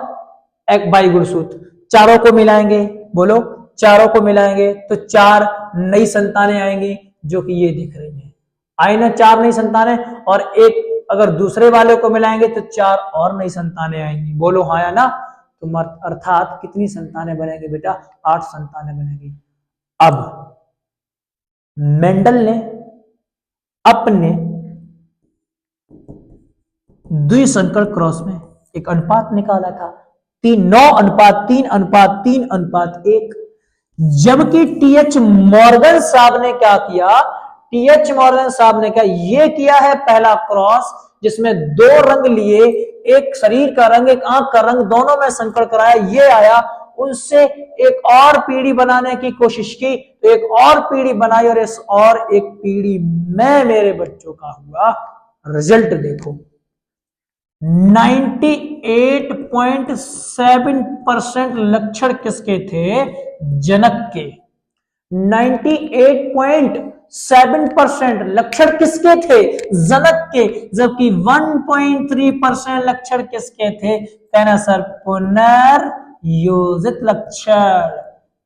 एक बाई गुणसूत्र, चारों को मिलाएंगे, बोलो, चारों को मिलाएंगे तो 4 नई संतानें आएंगी, जो कि ये दिख रही है, आई ना 4 नई संतानें, और एक अगर दूसरे वाले को मिलाएंगे तो 4 और नई संतानें आएंगी, बोलो हाँ या ना। तो अर्थात कितनी संतानें बनेंगी बेटा, 8 संतानें बनेंगी। अब मेंडल ने अपने द्विसंकर क्रॉस में एक अनुपात निकाला था, 9:3:3:1, जबकि टीएच मॉर्गन साहब ने क्या किया, टीएच मॉर्गन साहब ने क्या ये किया है, पहला क्रॉस जिसमें 2 रंग लिए, एक शरीर का रंग एक आंख का रंग, दोनों में संकर कराया, ये आया। उनसे एक और पीढ़ी बनाने की कोशिश की, तो एक और पीढ़ी बनाई, और इस और एक पीढ़ी में मेरे बच्चों का हुआ रिजल्ट देखो, 98.7% लक्षण किसके थे, जनक के। 98.7% लक्षण किसके थे, जनक के, जबकि 1.3% लक्षण किसके थे, कहना सर पुनर्योजित लक्षण।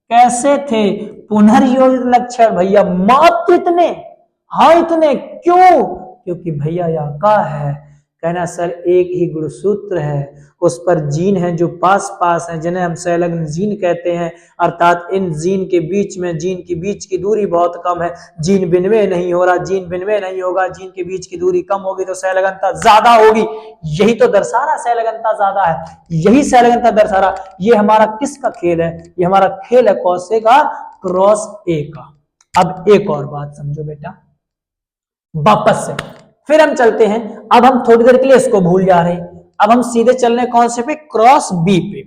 कैसे थे पुनर्योजित लक्षण भैया, मात्र इतने, हाँ इतने, क्यों, क्योंकि भैया यहाँ का है, कहना सर एक ही गुणसूत्र है, उस पर जीन है जो पास पास है, जिन्हें हम संलग्न जीन कहते हैं, अर्थात इन जीन के बीच में, जीन के बीच की दूरी बहुत कम है, जीन विनिमय नहीं हो रहा, जीन विनिमय नहीं होगा, जीन के बीच की दूरी कम होगी तो संलग्नता ज्यादा होगी, यही तो दर्शा रहा संलग्नता ज्यादा है, यही संलग्नता दर्शा रहा। ये हमारा किसका खेल है, ये हमारा खेल है कौशे का, क्रॉस ए का। अब एक और बात समझो बेटा, वापस से फिर हम चलते हैं, अब हम थोड़ी देर के लिए इसको भूल जा रहे हैं, अब हम सीधे चल रहे कौन से पे, क्रॉस बी पे।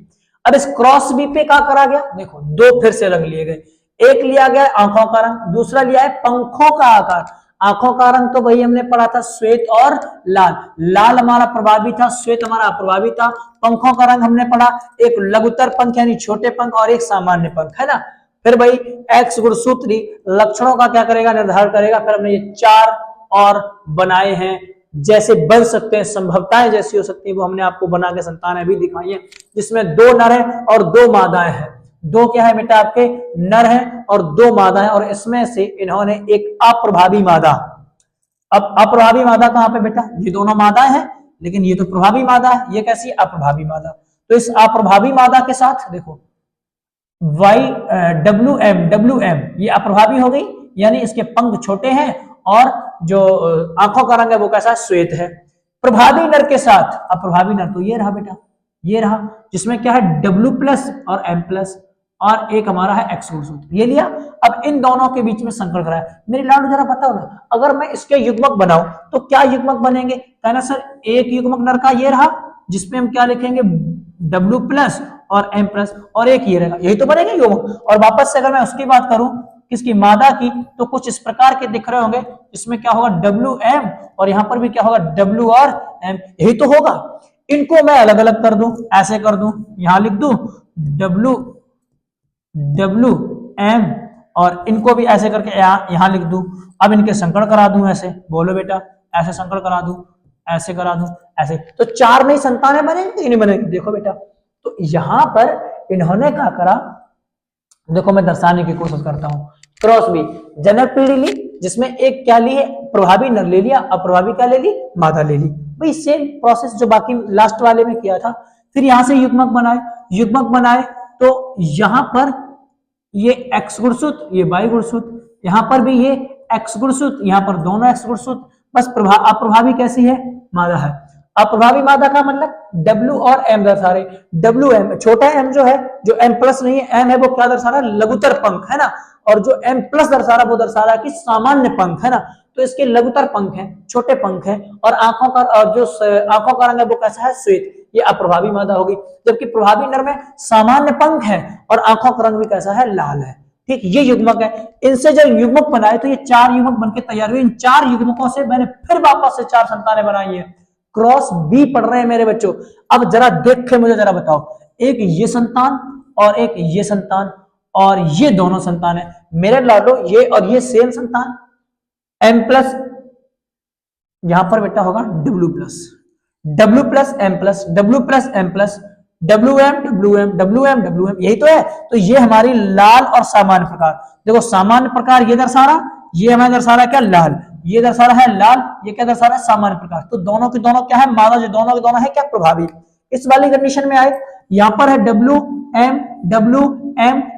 अब इस क्रॉस बी पे क्या करा गया, देखो 2 फिर से रंग लिए गए, एक लिया गया आंखों का रंग, दूसरा लिया है पंखों का आकार। आंखों का रंग तो भाई हमने पढ़ा था श्वेत और लाल, लाल हमारा प्रभावी था, श्वेत हमारा अप्रभावी था। पंखों का रंग हमने पढ़ा, एक लघुतर पंख यानी छोटे पंख और एक सामान्य पंख, है ना। फिर भाई एक्स गुणसूत्री लक्षणों का क्या करेगा, निर्धारण करेगा। फिर हमने ये 4 और बनाए हैं, जैसे बन सकते हैं, संभवताएं जैसी हो सकती है वो हमने आपको बना के संतानें भी दिखाई है, जिसमें 2 नर है और 2 मादाएं हैं। 2 क्या है बेटा आपके, नर है और 2 मादाएं, और इसमें से इन्होंने एक अप्रभावी मादा। अब अप्रभावी मादा कहां पे बेटा, ये दोनों मादाएं हैं, लेकिन ये तो प्रभावी मादा है, ये कैसी अप्रभावी मादा। तो इस अप्रभावी मादा के साथ देखो WM ये अप्रभावी हो गई, यानी इसके पंख छोटे हैं और जो आंखों का रंग है वो कैसा, श्वेत है। प्रभावी नर के साथ, अप्रभावी नर तो ये रहा बेटा, ये रहा, जिसमें क्या है W प्लस और M प्लस, और एक हमारा है एक्स गुणसूत्र, ये लिया। अब इन दोनों के बीच में संकल्प कराया। मेरे लाडू जरा बताओ ना, अगर मैं इसके युग्मक बनाऊं तो क्या युग्मक बनेंगे? कहना सर एक युग्मक नर का ये रहा, जिसमें हम क्या लिखेंगे W प्लस और M प्लस, और एक ये रहेगा, यही तो बनेगा युग्मक। और वापस से अगर मैं उसकी बात करूं किसकी, मादा की, तो कुछ इस प्रकार के दिख रहे होंगे, इसमें क्या होगा WM, और यहां पर भी क्या होगा W और M, यही तो होगा। इनको मैं अलग अलग कर दूं, ऐसे कर दूं, यहां लिख दूं WM, और इनको भी ऐसे करके यहां लिख दूं। अब इनके संकरण करा दूं, ऐसे बोलो बेटा, ऐसे संकरण करा दूं, ऐसे करा दूं, ऐसे, तो 4 नई संतानें बनेंगी कि नहीं बनेंगी? देखो बेटा, तो यहां पर इन्होंने क्या करा, देखो मैं दर्शाने की कोशिश करता हूं। क्रॉस बी, जनक पीढ़ी ली, जिसमें एक क्या ली है, प्रभावी नर ले लिया, अप्रभावी क्या ले ली, मादा ले ली। भाई सेम प्रोसेस जो बाकी लास्ट वाले में किया था। फिर यहां से युग्मक बनाए, युग्मक बनाए तो यहां पर ये एक्स गुणसूत्र, ये वाई गुणसूत्र, यहां पर भी ये एक्स गुणसूत्र, यहां पर दोनों एक्स गुणसूत्र, बस अप्रभावी कैसी है, मादा है। अप्रभावी मादा का मतलब W और M दर्शा रहे। W M, छोटा M जो है, जो M प्लस नहीं है, M है, वो क्या दर्शा रहा है, लघुतर पंख है ना, और जो M प्लस दर्शा रहा है वो दर्शा रहा है कि सामान्य पंख है ना, तो इसके लघुतर पंख है, छोटे पंख है, और आंखों का जो आंखों का रंग है वो कैसा है, श्वेत, ये अप्रभावी मादा होगी। जबकि प्रभावी नर में सामान्य पंख है और आंखों का रंग भी कैसा है, लाल है। ठीक, ये युग्मक है। इनसे जब युग्मक बनाए तो ये 4 युग्मक बनके तैयार हुए। इन 4 युग्मकों से मैंने फिर वापस से 4 संतानें बनाई है। क्रॉस बी पढ़ रहे हैं मेरे बच्चों। अब जरा देख के मुझे जरा बताओ, एक ये संतान और एक ये संतान, और ये दोनों संतान है मेरे लाडो, ये और ये सेम संतान, M प्लस, यहां पर बेटा होगा W plus, W plus M plus, W plus M plus, WM WM WM WM, यही तो है। तो ये हमारी लाल और सामान्य प्रकार। देखो सामान्य प्रकार ये दर्शा रहा, ये हमें दर्शा रहा है क्या, लाल, ये दर्शा रहा है लाल, ये क्या दर्शा रहा है, सामान्य प्रकार। तो दोनों के दोनों क्या है, मादा, जो दोनों के दोनों है क्या, प्रभावी। इस वाली कंडीशन में आए, यहां पर है WM,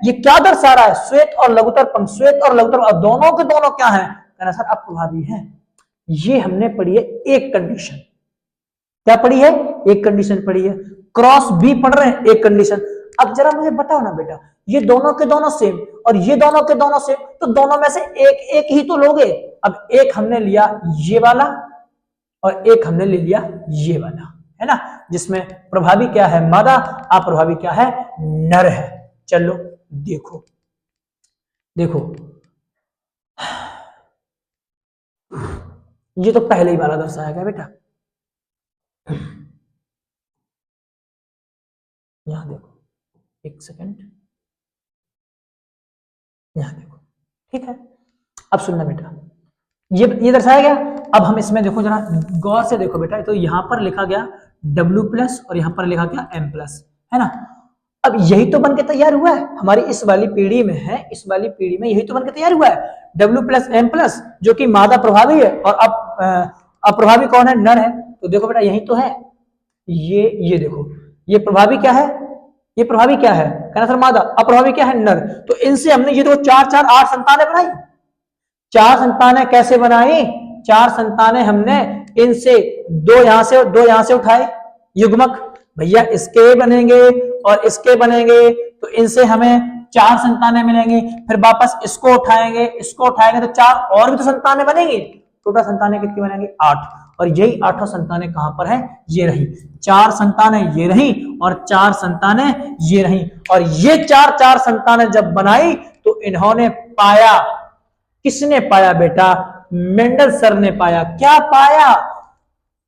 ये क्या दर्शा रहा है, श्वेत और लघुतर पंख, श्वेत और लघुतर, और दोनों के दोनों क्या है, कहना सर अप्रभावी है। ये हमने पढ़ी है एक कंडीशन, क्या पढ़ी है, एक कंडीशन पढ़ी है। क्रॉस बी पढ़ रहे हैं, एक कंडीशन। अब जरा मुझे बताओ ना बेटा, ये दोनों के दोनों सेम और ये दोनों के दोनों सेम, तो दोनों में से एक एक ही तो लोगे। अब एक हमने लिया ये वाला और एक हमने ले लिया ये वाला, है ना, जिसमें प्रभावी क्या है, मादा, अप्रभावी क्या है, नर है। चलो देखो, देखो ये तो पहले ही वाला दर्शाया गया बेटा, यहां देखो, एक सेकंड, यहां देखो, ठीक है। अब सुनना बेटा, ये दर्शाया गया। अब हम इसमें देखो जरा गौर से देखो बेटा, तो यहां पर लिखा गया W प्लस और यहां पर लिखा गया M प्लस, है ना। अब यही तो बनके तैयार हुआ है, हमारी इस वाली पीढ़ी में है, इस वाली पीढ़ी में यही तो बनके तैयार हुआ है, W प्लस M प्लस, जो कि मादा प्रभावी है, और अब अप्रभावी कौन है, नर है। तो देखो बेटा यही तो है, ये देखो, ये प्रभावी क्या है, ये प्रभावी क्या है, कहना सर मादा, अप्रभावी क्या है, नर। तो इनसे हमने ये देखो 4 4 8 संतानें बनाई। 4 संतानें कैसे बनाई, 4 संतानें हमने इनसे 2 यहां से और 2 यहां से उठाए, युग्मक भैया इसके बनेंगे और इसके बनेंगे, तो इनसे हमें 4 संतानें मिलेंगी। फिर वापस इसको उठाएंगे, इसको उठाएंगे, तो 4 और भी तो संतानें बनेंगी। टोटल संतानें कितनी बनेंगी, 8, और यही 8 संतानें कहां पर है, ये रही। 4 संतानें ये रही और 4 संतानें ये रही, और ये 4 4 संतानें जब बनाई तो इन्होंने पाया, किसने पाया बेटा, मेंडल सर ने पाया। क्या पाया,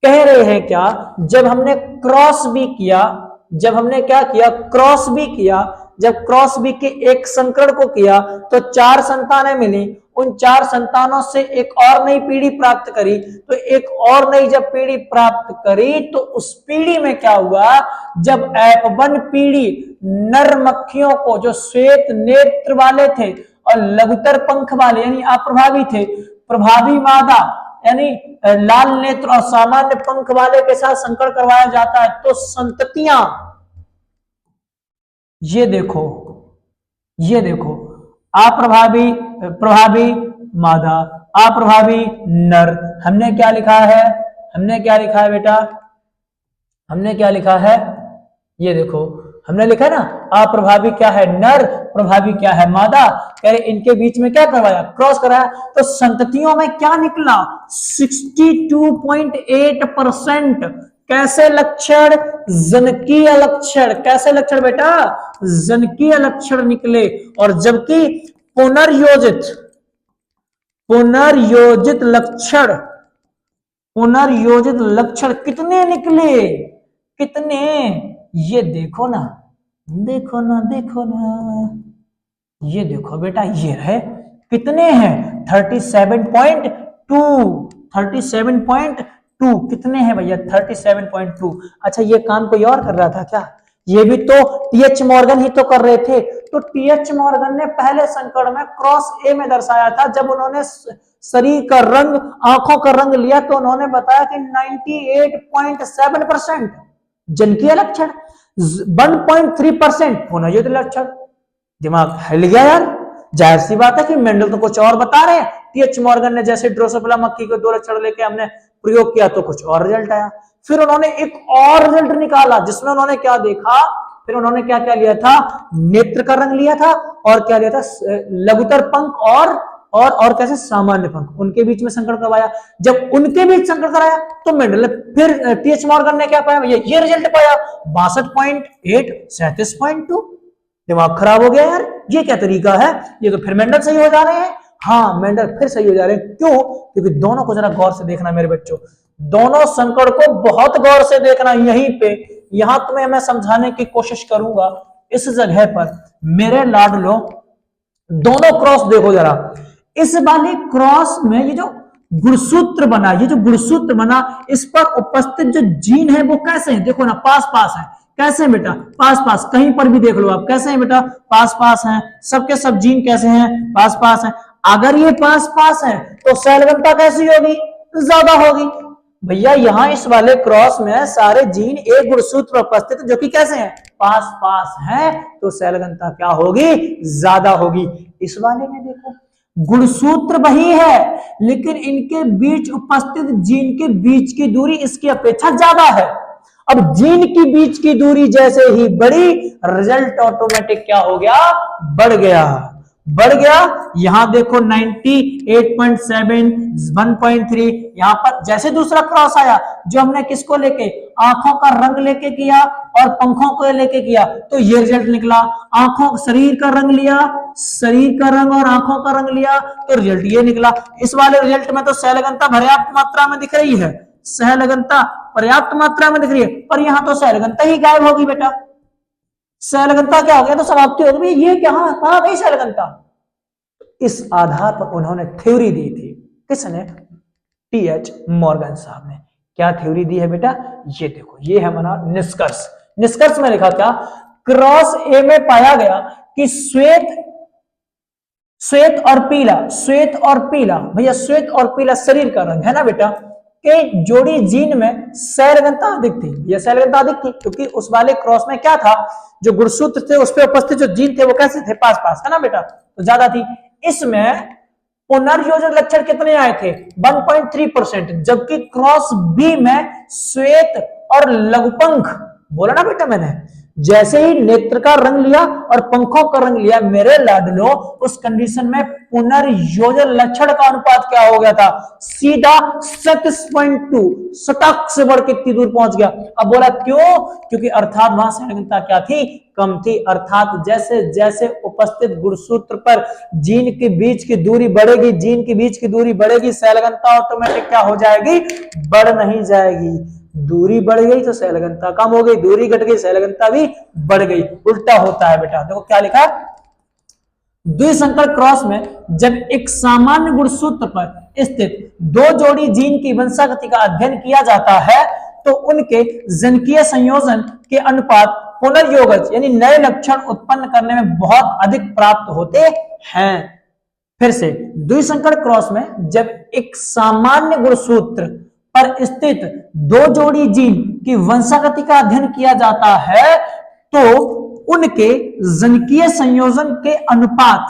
कह रहे हैं क्या, जब हमने क्रॉस भी किया, जब हमने क्या किया, क्रॉस भी किया, जब क्रॉस बी के एक संकरण को किया तो 4 संतानें मिली। उन 4 संतानों से एक और नई पीढ़ी प्राप्त करी, तो एक और नई जब पीढ़ी प्राप्त करी तो उस पीढ़ी में क्या हुआ, जब F1 पीढ़ी नर मक्खियों को, जो श्वेत नेत्र वाले थे और लघुतर पंख वाले यानी अप्रभावी थे, प्रभावी मादा यानी लाल नेत्र और सामान्य पंख वाले के साथ संकरण करवाया जाता है, तो संततियां, ये देखो, ये देखो, अप्रभावी प्रभावी मादा, अप्रभावी नर। हमने क्या लिखा है, हमने क्या लिखा है बेटा, हमने क्या लिखा है, ये देखो हमने लिखा है ना, अप्रभावी क्या है नर, प्रभावी क्या है मादा। कह रहे इनके बीच में क्या करवाया, क्रॉस कराया। तो संततियों में क्या निकला, 62.8%। कैसे लक्षण, जनकीय लक्षण। कैसे लक्षण बेटा, जनकीय लक्षण निकले। और जबकि पुनर्योजित, पुनर्योजित लक्षण, पुनर्योजित लक्षण कितने निकले, कितने, ये देखो ना, देखो ना, देखो ना, ये देखो बेटा, ये है कितने हैं 37.2, 37.2 कितने हैं भैया 37.2। अच्छा ये काम कोई और कर रहा था क्या, ये भी तो टीएच मॉर्गन ही तो कर रहे थे। तो टीएच मॉर्गन ने पहले संकट में क्रॉस ए में दर्शाया था, जब उन्होंने शरीर का रंग, आंखों का रंग लिया तो उन्होंने बताया कि 98.7% जनकीय लक्षण, 1.3% पुनर्योजित लक्षण। दिमाग हिल गया यार, जाहिर सी बात है कि मेंडल तो कुछ और बता रहे हैं, टीएच मॉर्गन ने जैसे ड्रोसोफिला मक्खी को 2 लक्षण लेके हमने प्रयोग किया तो कुछ और रिजल्ट आया। फिर उन्होंने एक और रिजल्ट निकाला जिसमें उन्होंने क्या देखा, फिर उन्होंने क्या क्या लिया था, नेत्र का रंग लिया था, और क्या लिया था, लघुतर पंख और कैसे सामान्य पंख, उनके बीच में संकट करवाया। जब उनके बीच संकट कराया तो मेंडल, फिर टीएच मॉर्गन ने क्या पाया, ये रिजल्ट पाया 62.8, 37.2। दिमाग खराब हो गया यार, ये क्या तरीका है, ये तो फिर मेंडल सही हो जा रहे हैं। हाँ मेंडल फिर सही हो जा रहे हैं, क्यों, क्योंकि दोनों को जरा गौर से देखना मेरे बच्चों, दोनों संकट को बहुत गौर से देखना। यहीं पे, यहां तुम्हें मैं समझाने की कोशिश करूंगा, इस जगह पर मेरे लाडलो दोनों क्रॉस देखो जरा। इस वाले क्रॉस में ये जो गुणसूत्र बना, ये जो गुणसूत्र बना, इस पर उपस्थित जो जीन है वो कैसे है, देखो ना, पास पास है। कैसे बेटा, पास पास, कहीं पर भी देख लो आप, कैसे है बेटा, पास पास हैं, सबके सब जीन कैसे हैं, पास पास हैं। अगर ये पास पास है तो सेल घनता कैसी होगी, ज्यादा होगी। भैया यहाँ इस वाले क्रॉस में सारे जीन एक गुणसूत्र पर उपस्थित जो कि कैसे हैं, पास पास हैं, तो सेल घनता क्या होगी, ज्यादा होगी। इस वाले में देखो गुणसूत्र वही है, लेकिन इनके बीच उपस्थित जीन के बीच की दूरी इसकी अपेक्षा ज्यादा है। अब जीन की बीच की दूरी जैसे ही बढ़ी, रिजल्ट ऑटोमेटिक क्या हो गया, बढ़ गया, बढ़ गया। यहां देखो 98.7, 1.3, यहां पर जैसे दूसरा क्रॉस आया जो हमने किसको लेके, आंखों का रंग लेके किया और पंखों को लेके किया, तो ये रिजल्ट निकला। आंखों, शरीर का रंग लिया, शरीर का रंग और आंखों का रंग लिया तो रिजल्ट ये निकला। इस वाले रिजल्ट में तो सेल घनता पर्याप्त मात्रा में दिख रही है, सेल घनता पर्याप्त मात्रा में दिख रही है, पर यहां तो सेल घनता ही गायब होगी बेटा। सेल घनता क्या हो गया, तो समाप्ति होगी। ये क्या, कहां गई सेल घनता। इस आधार पर उन्होंने थ्योरी दी थी, किसने, टीएच मॉर्गन साहब ने। क्या थ्योरी दी है बेटा, ये देखो, ये है हमारा निष्कर्ष। निष्कर्ष में लिखा क्या, क्रॉस ए में पाया गया कि श्वेत, श्वेत और पीला, श्वेत और पीला, भैया श्वेत और पीला शरीर का रंग है ना बेटा, के जोड़ी जीन में सेल घनता अधिक थी। यह सेल घनता अधिक थी क्योंकि उस वाले क्रॉस में क्या था, जो गुणसूत्र थे उस पर उपस्थित जो जीन थे वो कैसे थे, पास पास, है ना बेटा, तो ज्यादा थी। इसमें पुनर्योजन लक्षण कितने आए थे, 1.3%, जबकि क्रॉस बी में श्वेत और लघुपंख, बोला ना बेटा मैंने, जैसे ही नेत्र का रंग लिया और पंखों का रंग लिया मेरे लाडलो, उस कंडीशन में पुनर्योजन लक्षण का अनुपात क्या हो गया था, सीधा 37.2, शतक से बढ़ के इतनी दूर पहुंच गया। अब बोला क्यों, क्योंकि अर्थात वहां सेल घनता क्या थी, कम थी। अर्थात जैसे जैसे उपस्थित गुणसूत्र पर जीन के बीच की दूरी बढ़ेगी, जीन के बीच की दूरी बढ़ेगी, सेल घनता ऑटोमेटिक क्या हो जाएगी, बढ़ नहीं जाएगी। दूरी बढ़ गई तो सेल घनता कम हो गई, दूरी घट गई सेल घनता भी बढ़ गई, उल्टा होता है बेटा। देखो क्या लिखा है, द्विसंकर क्रॉस में जब एक सामान्य गुणसूत्र पर स्थित दो जोड़ी जीन की वंशागति का अध्ययन किया जाता है तो उनके जनकीय संयोजन के अनुपात पुनर्योगज यानी नए लक्षण उत्पन्न करने में बहुत अधिक प्राप्त होते हैं। फिर से, द्विसंकर क्रॉस में जब एक सामान्य गुणसूत्र पर स्थित दो जोड़ी जीन की वंशागति का अध्ययन किया जाता है तो उनके जनकीय संयोजन के अनुपात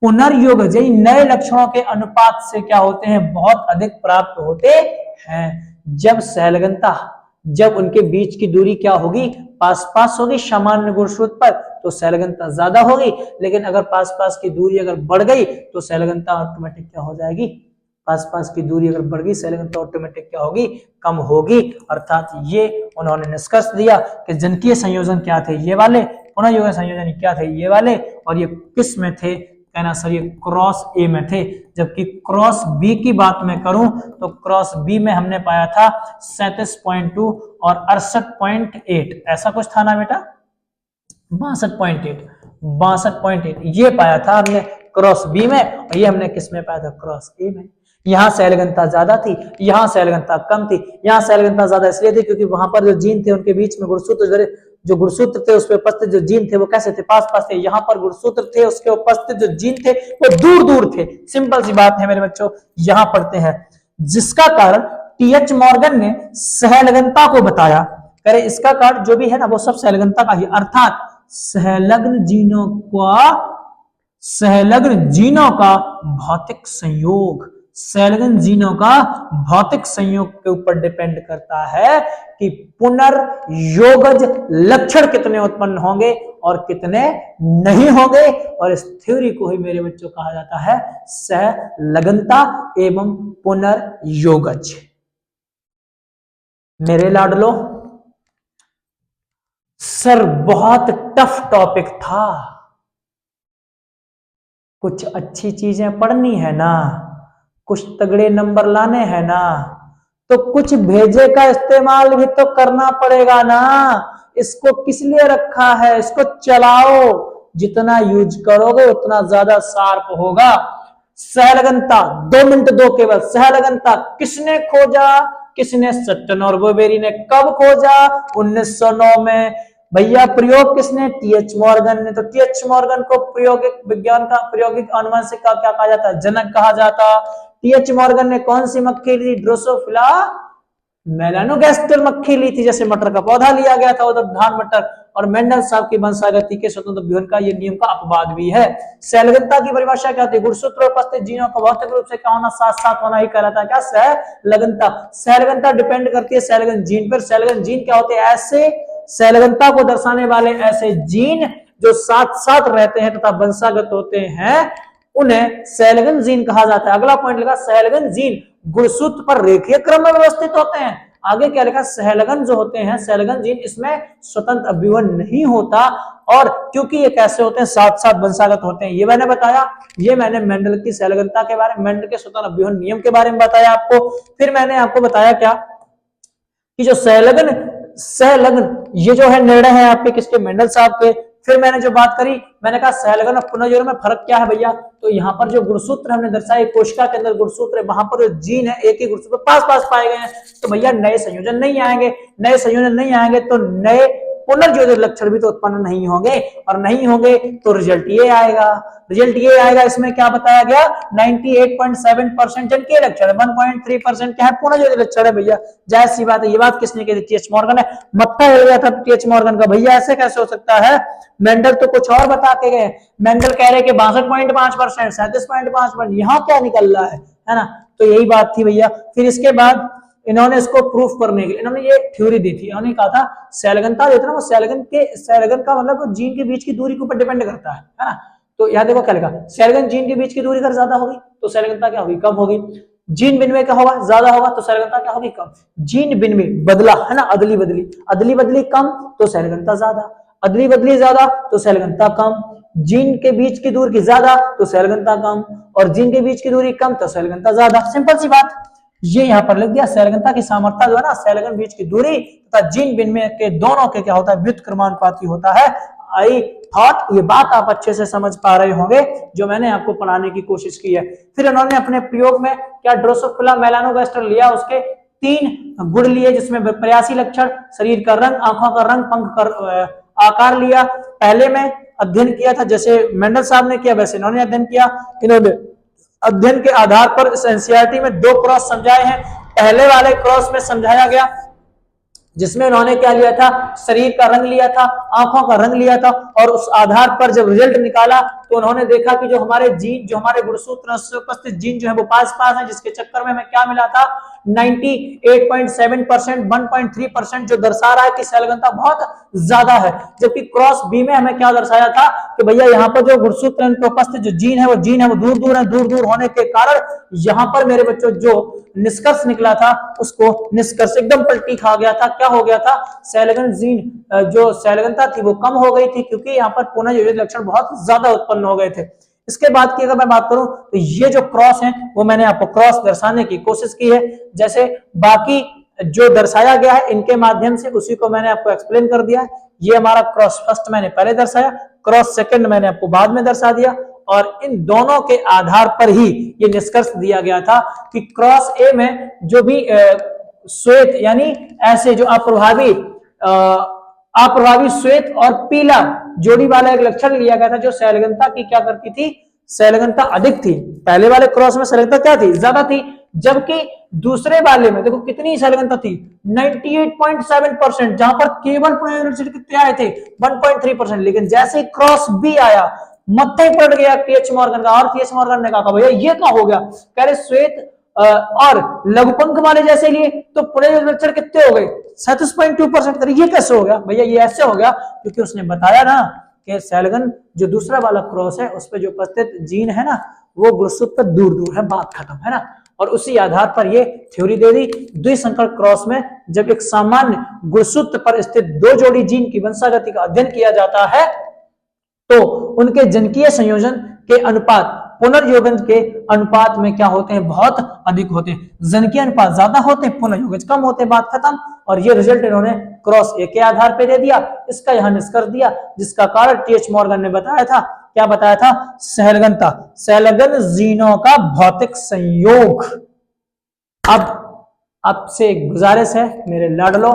पुनर्योग नए लक्षणों के अनुपात से क्या होते हैं, बहुत अधिक प्राप्त होते हैं। जब सहलगनता, जब उनके बीच की दूरी क्या होगी, पास पास होगी सामान्य गुणसूत्र पर, तो सहलगनता ज्यादा होगी। लेकिन अगर पास पास की दूरी अगर बढ़ गई तो सहलगनता ऑटोमेटिक क्या हो जाएगी, पास पास की दूरी अगर बढ़ गई सहलगनता ऑटोमेटिक क्या होगी, कम होगी। अर्थात ये उन्होंने निष्कर्ष दिया कि जनिकीय संयोजन क्या थे, ये वाले, पुनः यौगिक संयोजन क्या थे, ये वाले, और ये किस में थे, कहना सर ये क्रॉस ए में थे। जबकि क्रॉस बी की बात मैं करूं तो क्रॉस बी में हमने पाया था 37.2 और 68.8, ऐसा कुछ था ना बेटा, 62.8 ये पाया था हमने क्रॉस बी में, और ये हमने किस में पाया था, क्रॉस ए में। यहां सहलगनता ज्यादा थी, यहां सहलगनता कम थी। यहां सहलगनता ज्यादा इसलिए थी क्योंकि वहां पर जो जीन थे उनके बीच में गुणसूत्र, जो गुणसूत्र थे उसपे उपस्थित जो जीन थे वो कैसे थे, पास पास थे। यहाँ पर गुणसूत्र थे, उसके उपस्थित जो जीन थे वो दूर दूर थे। सिंपल सी बात है मेरे बच्चों, यहां पढ़ते हैं, जिसका कारण टीएच मॉर्गन ने सहलगनता को बताया। करे इसका कारण जो भी है ना वो सब सहलगनता का ही, अर्थात सहलग्न जीनों का भौतिक संयोग, सहलग्न जीनों का भौतिक संयोग के ऊपर डिपेंड करता है कि पुनर्योगज लक्षण कितने उत्पन्न होंगे और कितने नहीं होंगे। और इस थ्योरी को ही मेरे बच्चों कहा जाता है सहलग्नता एवं पुनर्योगज। मेरे लाडलो, सर बहुत टफ टॉपिक था, कुछ अच्छी चीजें पढ़नी है ना, कुछ तगड़े नंबर लाने हैं ना, तो कुछ भेजे का इस्तेमाल भी तो करना पड़ेगा ना। इसको किस लिए रखा है, इसको चलाओ, जितना यूज करोगे उतना ज्यादा शार्प होगा। सहलगनता 2 मिनट दो केवल। सहलगनता किसने खोजा, किसने, सट्टन और बोबेरी ने कब खोजा, 1909 में। भैया प्रयोग किसने, टीएच मॉर्गन ने। तो टीएच मॉर्गन को प्रायोगिक विज्ञान का, प्रायोगिक आनुवंशिक का क्या कहा जाता है, जनक कहा जाता। टीएच मॉर्गन ने कौन सी मक्खी ली, ड्रोसोफिला मेलानोगास्टर मक्खी ली थी, जैसे मटर का पौधा लिया गया था उधर धान मटर। और मेंडल साहब की वंशागति के स्वतंत्र विवरण का ये नियम का अपवाद भी है। सहलगनता की परिभाषा क्या थी, गुणसूत्र उपस्थित जीनों का भौतिक रूप से क्या होना, साथ साथ होना ही कहलाता है क्या, सहलगनता। सहलगनता डिपेंड करती है सहलगन जीन पर। सहलगन जीन क्या होते हैं, ऐसे सहलगनता को दर्शाने वाले ऐसे जीन जो साथ साथ रहते हैं तथा वंशागत होते हैं, उन्हें सहलगन जीन कहा जाता है। अगला पॉइंट लिखा, सहलगन जीन गुणसूत्र पर रेखीय क्रम में व्यवस्थित होते हैं। आगे क्या लिखा, सहलगन जो होते हैं, सहलगन जीन, इसमें स्वतंत्र अभिवन नहीं होता, और क्योंकि ये कैसे होते हैं, साथ साथ वंशागत होते हैं। ये मैंने बताया, ये मैंने मेंडल की सहलगनता के बारे में, मेंडल के स्वतंत्र अभिवन नियम के बारे में बताया आपको। फिर मैंने आपको बताया क्या कि जो सहलगन ये जो है निर्णय है आपके किसके, मेंडल साहब के। फिर मैंने जो बात करी, मैंने कहा सहलगन और पुनर्योजन में फर्क क्या है भैया, तो यहाँ पर जो गुणसूत्र हमने दर्शाए, कोशिका के अंदर गुणसूत्र है, वहां पर जो जीन है एक ही गुणसूत्र पास पास पाए गए हैं, तो भैया नए संयोजन नहीं आएंगे। नए संयोजन नहीं आएंगे तो नए पुनर्योजन लक्षण भी तो उत्पन्न नहीं होंगे, और नहीं होंगे तो रिजल्ट ये आएगा। रिजल्ट ये आएगा, इसमें क्या बताया गया, 98.7% जनिकीय लक्षण, 1.3% क्या है, पुनर्योजन लक्षण है भैया। जाहिर सी बात है, ये बात किसने कही थी, टीएच मॉर्गन है। मत्था हिल गया था टीएच मॉर्गन का, भैया ऐसे कैसे हो सकता है, मेंडल तो कुछ और बता के गए। मेंडल कह रहे कि 62.5%, 37.5%, यहाँ क्या निकल रहा है ना। तो यही बात थी भैया। फिर इसके बाद इन्होंने इसको प्रूफ करने के लिए इन्होंने ये थ्योरी दी थी। इन्होंने कहा था सहलगनता देते ना, वो सहलगन का मतलब जीन के बीच की दूरी के ऊपर डिपेंड करता है ना। तो यहाँ देखो क्या लिखा, सहलगन जीन के बीच की दूरी अगर ज्यादा होगी तो सहलगनता क्या होगी, कम होगी। जीन विनिमय क्या होगा, ज्यादा होगा तो सहलगनता क्या होगी, कम। जीन विनिमय बदला है ना, अदली बदली कम तो सहलगनता ज्यादा, अदली बदली ज्यादा तो सहलगनता कम। जीन के बीच की दूरी ज्यादा तो सहलगनता कम, और जीन के बीच की दूरी कम तो सहलगनता ज्यादा। सिंपल सी बात, ये यहाँ पर लिख दिया। सहलगनता की सामर्थ्य जो है ना, सहलगन बीच की दूरी तथा जीन विनिमय के दोनों के क्या होता है, व्युत्क्रमानुपाती होता है। आई थॉट ये बात आप अच्छे से समझ पा रहे होंगे जो मैंने आपको पढ़ाने की कोशिश की है। फिर इन्होंने अपने प्रयोग में क्या, ड्रोसोफिला मेलानोगास्टर लिया, उसके 3 गुण लिए, जिसमें 82 लक्षण, शरीर का रंग, आंखों का रंग, पंख का आकार लिया। पहले में अध्ययन किया था, जैसे मेंडल साहब ने किया वैसे इन्होंने अध्ययन किया। इन्होंने अध्ययन के आधार पर इस एनसीईआरटी में 2 क्रॉस समझाए हैं। पहले वाले क्रॉस में समझाया गया जिसमें उन्होंने क्या लिया था, शरीर का रंग लिया था, आंखों का रंग लिया था, और उस आधार पर जब रिजल्ट निकाला तो उन्होंने देखा कि जो हमारे जीन, जो हमारे गुणसूत्र से उपस्थित जीन जो है वो पास पास है, जिसके चक्कर में हमें क्या मिला था, 98.7%, 1.3% जो दर्शा रहा है कि शैलगंता बहुत ज्यादा है। जबकि क्रॉस बी में हमें क्या दर्शाया था कि भैया यहाँ पर जो गुणसूत्र अनुप्रस्थ जो जीन है वो दूर दूर है, दूर दूर होने के कारण यहाँ पर मेरे बच्चों जो निष्कर्ष निकला था उसको निष्कर्ष एकदम पलटी खा गया था। क्या हो गया था, शैलगन जीन जो शैलगंता थी वो कम हो गई थी, क्योंकि यहाँ पर पुनर्योजित लक्षण बहुत ज्यादा उत्पन्न हो गए थे। इसके बाद की अगर मैं बात करूं तो ये जो क्रॉस है वो मैंने आपको क्रॉस दर्शाने की कोशिश की है, जैसे बाकी जो दर्शाया गया है इनके माध्यम से उसी को मैंने आपको एक्सप्लेन कर दिया है। ये हमारा क्रॉस फर्स्ट मैंने पहले दर्शाया, क्रॉस सेकंड मैंने आपको बाद में दर्शा दिया, और इन दोनों के आधार पर ही ये निष्कर्ष दिया गया था कि क्रॉस ए में जो भी श्वेत यानी ऐसे जो अप्रभावी श्वेत और पीला जोड़ी वाला एक लक्षण लिया गया था, जो शैलगंता की क्या करती थी, शैलगंता अधिक थी। पहले वाले क्रॉस में शैलगंता क्या थी, ज्यादा थी, जबकि दूसरे वाले में देखो कितनी शैलगंता थी 98.7%, जहां पर केवल कितने आए थे 1.3%। लेकिन जैसे क्रॉस बी आया मत्थे ही पलट गया टीएच मॉर्गन का, और टीएच मॉर्गन ने कहा भैया ये क्या हो गया, कह रहे श्वेत और लघुपंख वाले जैसे लिए तो पुनर्योजित लक्षण कितने हो गए 37.2%। ये कैसे हो गया भैया, ये ऐसे हो गया क्योंकि उसने बताया ना कि शैलगन जो दूसरा वाला क्रॉस है उस पर जो उपस्थित जीन है ना वो गुणसूत्र पर दूर दूर है, बात खत्म है ना। और उसी आधार पर ये थ्योरी दे दी, द्विसंकर क्रॉस में जब एक सामान्य गुणसूत्र पर स्थित दो जोड़ी जीन की वंशागति का अध्ययन किया जाता है तो उनके जनकीय संयोजन के अनुपात पुनर्योगज के अनुपात में क्या होते हैं, बहुत अधिक होते हैं। जनकीय अनुपात ज्यादा होते हैं, पुनर्योगज कम होते हैं, बात खत्म। और ये रिजल्ट इन्होंने क्रॉस ए के आधार पे दे दिया, इसका यहां निष्कर्ष दिया, जिसका कारण टीएच मॉर्गन ने बताया था। क्या बताया था, शैलगंता शैलगन जीनों का भौतिक संयोग। अब आपसे एक गुजारिश है मेरे लाडलो,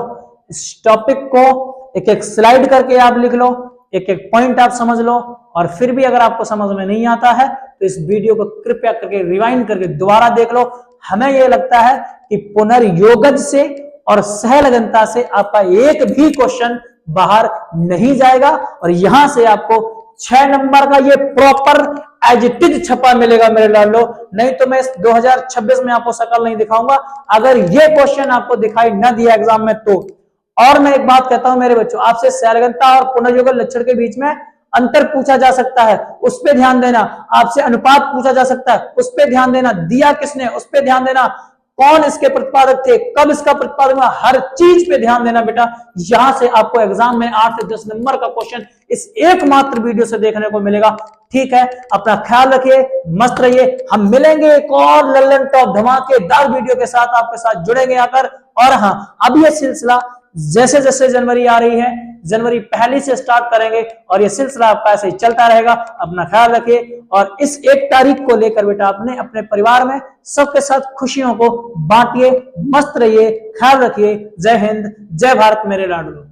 इस टॉपिक को एक एक स्लाइड करके आप लिख लो, एक एक पॉइंट आप समझ लो, और फिर भी अगर आपको समझ में नहीं आता है तो इस वीडियो को कृपया करके रिवाइंड करके दोबारा देख लो। हमें यह लगता है कि पुनर्योगज से और शैलगंता से आपका एक भी क्वेश्चन बाहर नहीं जाएगा, और यहां से आपको 6 नंबर का ये प्रॉपर एज इट इज छपा मिलेगा मेरे लाडलो। नहीं तो मैं 2026 में आपको शकल नहीं दिखाऊंगा अगर ये क्वेश्चन आपको दिखाई ना दिया एग्जाम में तो। और मैं एक बात कहता हूं मेरे बच्चों, आपसे शैलगंता और पुनर्योगज लक्षण के बीच में अंतर पूछा जा सकता है, उस पर ध्यान देना। आपसे अनुपात पूछा जा सकता है, उस पर ध्यान देना। दिया किसने, उस पर ध्यान देना। कौन इसके प्रतिपादक थे, कब इसका प्रतिपादक हुआ, हर चीज पे ध्यान देना बेटा। यहां से आपको एग्जाम में 8 से 10 नंबर का क्वेश्चन इस एकमात्र वीडियो से देखने को मिलेगा। ठीक है, अपना ख्याल रखिए, मस्त रहिए। हम मिलेंगे एक और लल्लन टॉप धमाकेदार वीडियो के साथ, आपके साथ जुड़ेंगे आकर। और हाँ, अब यह सिलसिला जैसे जैसे जनवरी आ रही है, जनवरी पहली से स्टार्ट करेंगे और ये सिलसिला आपका ऐसे ही चलता रहेगा। अपना ख्याल रखिए, और इस 1 तारीख को लेकर बेटा अपने अपने परिवार में सबके साथ खुशियों को बांटिए। मस्त रहिए, ख्याल रखिए। जय हिंद, जय भारत मेरे लाडलो।